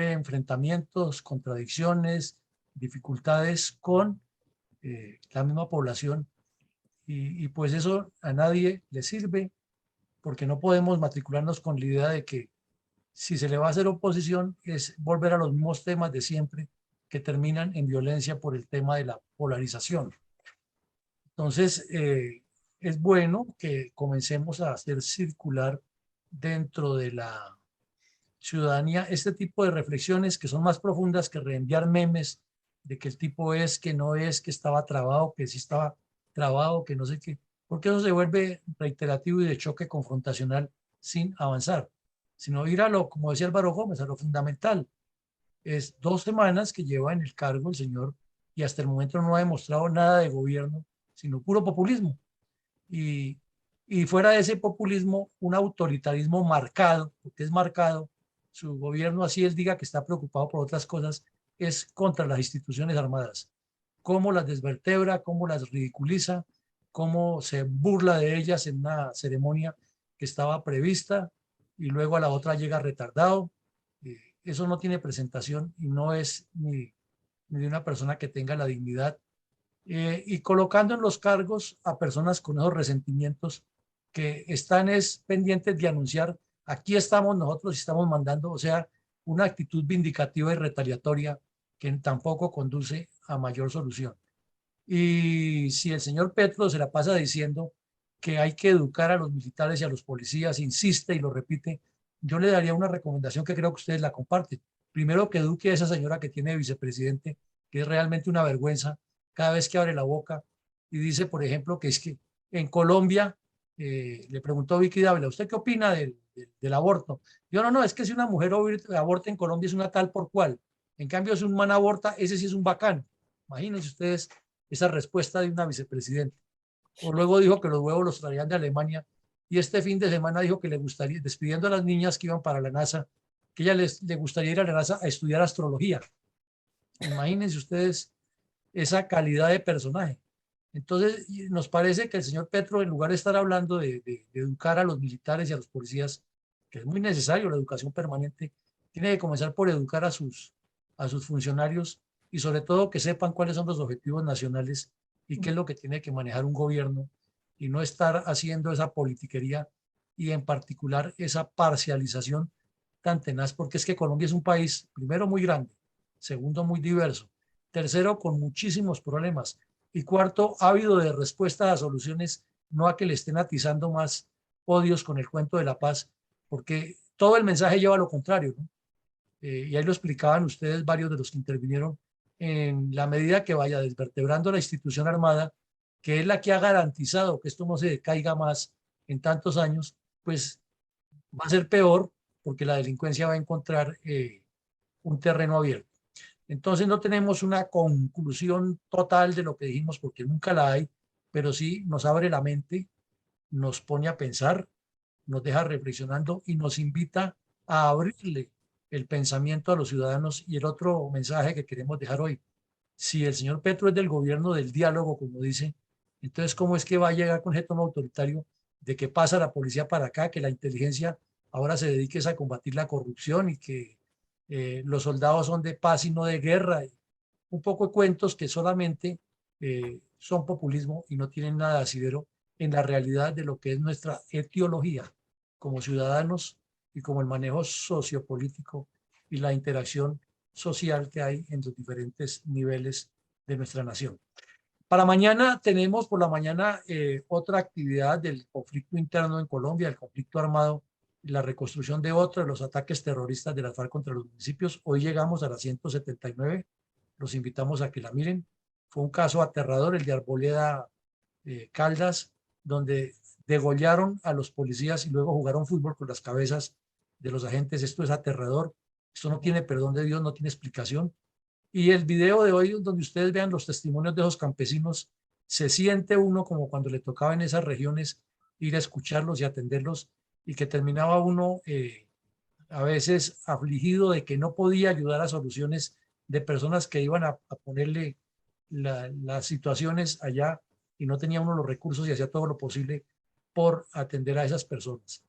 enfrentamientos, contradicciones, dificultades con la misma población y pues eso a nadie le sirve porque no podemos matricularnos con la idea de que si se le va a hacer oposición es volver a los mismos temas de siempre que terminan en violencia por el tema de la polarización. Entonces, es bueno que comencemos a hacer circular dentro de la ciudadanía este tipo de reflexiones que son más profundas que reenviar memes de que el tipo es, que no es, que estaba trabado, que sí estaba trabado, que no sé qué, porque eso se vuelve reiterativo y de choque confrontacional sin avanzar, sino ir a lo, como decía Álvaro Gómez, a lo fundamental. Es 2 semanas que lleva en el cargo el señor y hasta el momento no ha demostrado nada de gobierno, sino puro populismo. Y fuera de ese populismo, un autoritarismo marcado, porque es marcado, su gobierno, así él diga que está preocupado por otras cosas, es contra las instituciones armadas. Cómo las desvertebra, cómo las ridiculiza, cómo se burla de ellas en una ceremonia que estaba prevista y luego a la otra llega retardado. Eso no tiene presentación y no es ni de una persona que tenga la dignidad y colocando en los cargos a personas con esos resentimientos que están pendientes de anunciar, aquí estamos nosotros y estamos mandando, o sea, una actitud vindicativa y retaliatoria que tampoco conduce a mayor solución. Y si el señor Petro se la pasa diciendo que hay que educar a los militares y a los policías, insiste y lo repite, yo le daría una recomendación que creo que ustedes la comparten. Primero, que eduque a esa señora que tiene vicepresidente, que es realmente una vergüenza cada vez que abre la boca y dice, por ejemplo, que es que en Colombia, le preguntó Vicky Dávila, ¿usted qué opina del aborto? Yo no, es que si una mujer aborta en Colombia es una tal por cual. En cambio, si un man aborta, ese sí es un bacán. Imagínense ustedes esa respuesta de una vicepresidenta. O luego dijo que los huevos los traían de Alemania y este fin de semana dijo que le gustaría, despidiendo a las niñas que iban para la NASA, que ella le gustaría ir a la NASA a estudiar astrología. Imagínense ustedes esa calidad de personaje. Entonces, nos parece que el señor Petro, en lugar de estar hablando de educar a los militares y a los policías, que es muy necesario la educación permanente, tiene que comenzar por educar a sus funcionarios y sobre todo que sepan cuáles son los objetivos nacionales y qué es lo que tiene que manejar un gobierno y no estar haciendo esa politiquería y en particular esa parcialización tan tenaz, porque es que Colombia es un país, primero, muy grande, segundo, muy diverso, tercero, con muchísimos problemas y cuarto, ávido de respuestas a soluciones, no a que le estén atizando más odios con el cuento de la paz, porque todo el mensaje lleva a lo contrario, ¿no? Y ahí lo explicaban ustedes, varios de los que intervinieron, en la medida que vaya desvertebrando la institución armada, que es la que ha garantizado que esto no se decaiga más en tantos años, pues va a ser peor porque la delincuencia va a encontrar un terreno abierto. Entonces no tenemos una conclusión total de lo que dijimos porque nunca la hay, pero sí nos abre la mente, nos pone a pensar, nos deja reflexionando y nos invita a abrirle el pensamiento a los ciudadanos. Y el otro mensaje que queremos dejar hoy, si el señor Petro es del gobierno del diálogo, como dice, entonces ¿cómo es que va a llegar con ese tono autoritario de que pasa la policía para acá, que la inteligencia ahora se dedique a combatir la corrupción y que los soldados son de paz y no de guerra? Un poco de cuentos que solamente son populismo y no tienen nada de asidero en la realidad de lo que es nuestra etiología como ciudadanos y como el manejo sociopolítico y la interacción social que hay en los diferentes niveles de nuestra nación. Para mañana tenemos por la mañana otra actividad del conflicto interno en Colombia, el conflicto armado y la reconstrucción de otro de los ataques terroristas de la FARC contra los municipios. Hoy llegamos a la 179, los invitamos a que la miren. Fue un caso aterrador, el de Arboleda Caldas, donde degollaron a los policías y luego jugaron fútbol con las cabezas de los agentes. Esto es aterrador, esto no tiene perdón de Dios, no tiene explicación. Y el video de hoy, donde ustedes vean los testimonios de esos campesinos, se siente uno como cuando le tocaba en esas regiones ir a escucharlos y atenderlos, y que terminaba uno a veces afligido de que no podía ayudar a soluciones de personas que iban a ponerle las situaciones allá y no tenía uno los recursos y hacía todo lo posible por atender a esas personas.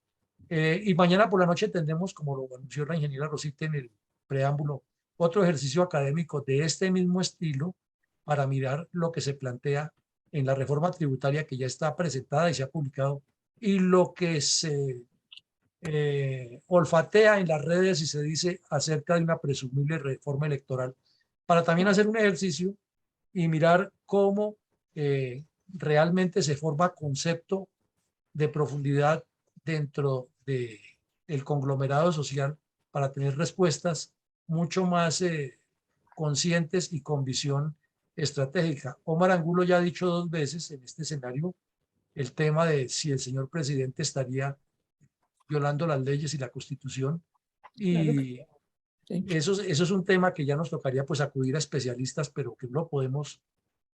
Y mañana por la noche tendremos, como lo anunció la ingeniera Rosita en el preámbulo, otro ejercicio académico de este mismo estilo para mirar lo que se plantea en la reforma tributaria que ya está presentada y se ha publicado, y lo que se olfatea en las redes y se dice acerca de una presumible reforma electoral, para también hacer un ejercicio y mirar cómo realmente se forma concepto de profundidad dentro del conglomerado social para tener respuestas mucho más conscientes y con visión estratégica. Omar Angulo ya ha dicho 2 veces en este escenario el tema de si el señor presidente estaría violando las leyes y la Constitución, y eso es un tema que ya nos tocaría pues acudir a especialistas, pero que no lo podemos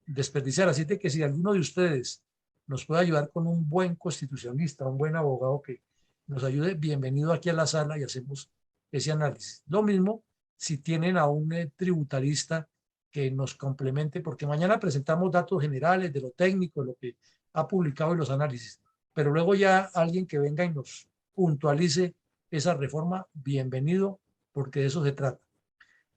desperdiciar. Así de que si alguno de ustedes nos puede ayudar con un buen constitucionalista, un buen abogado que nos ayude, bienvenido aquí a la sala y hacemos ese análisis. Lo mismo si tienen a un tributarista que nos complemente, porque mañana presentamos datos generales de lo técnico, de lo que ha publicado y los análisis, pero luego ya alguien que venga y nos puntualice esa reforma, bienvenido, porque de eso se trata.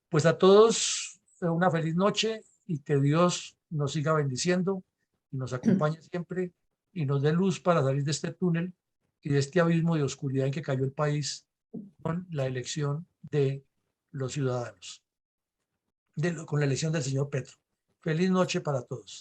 Pues a todos una feliz noche y que Dios nos siga bendiciendo y nos acompañe siempre y nos dé luz para salir de este túnel y de este abismo de oscuridad en que cayó el país con la elección de los ciudadanos, con la elección del señor Petro. Feliz noche para todos.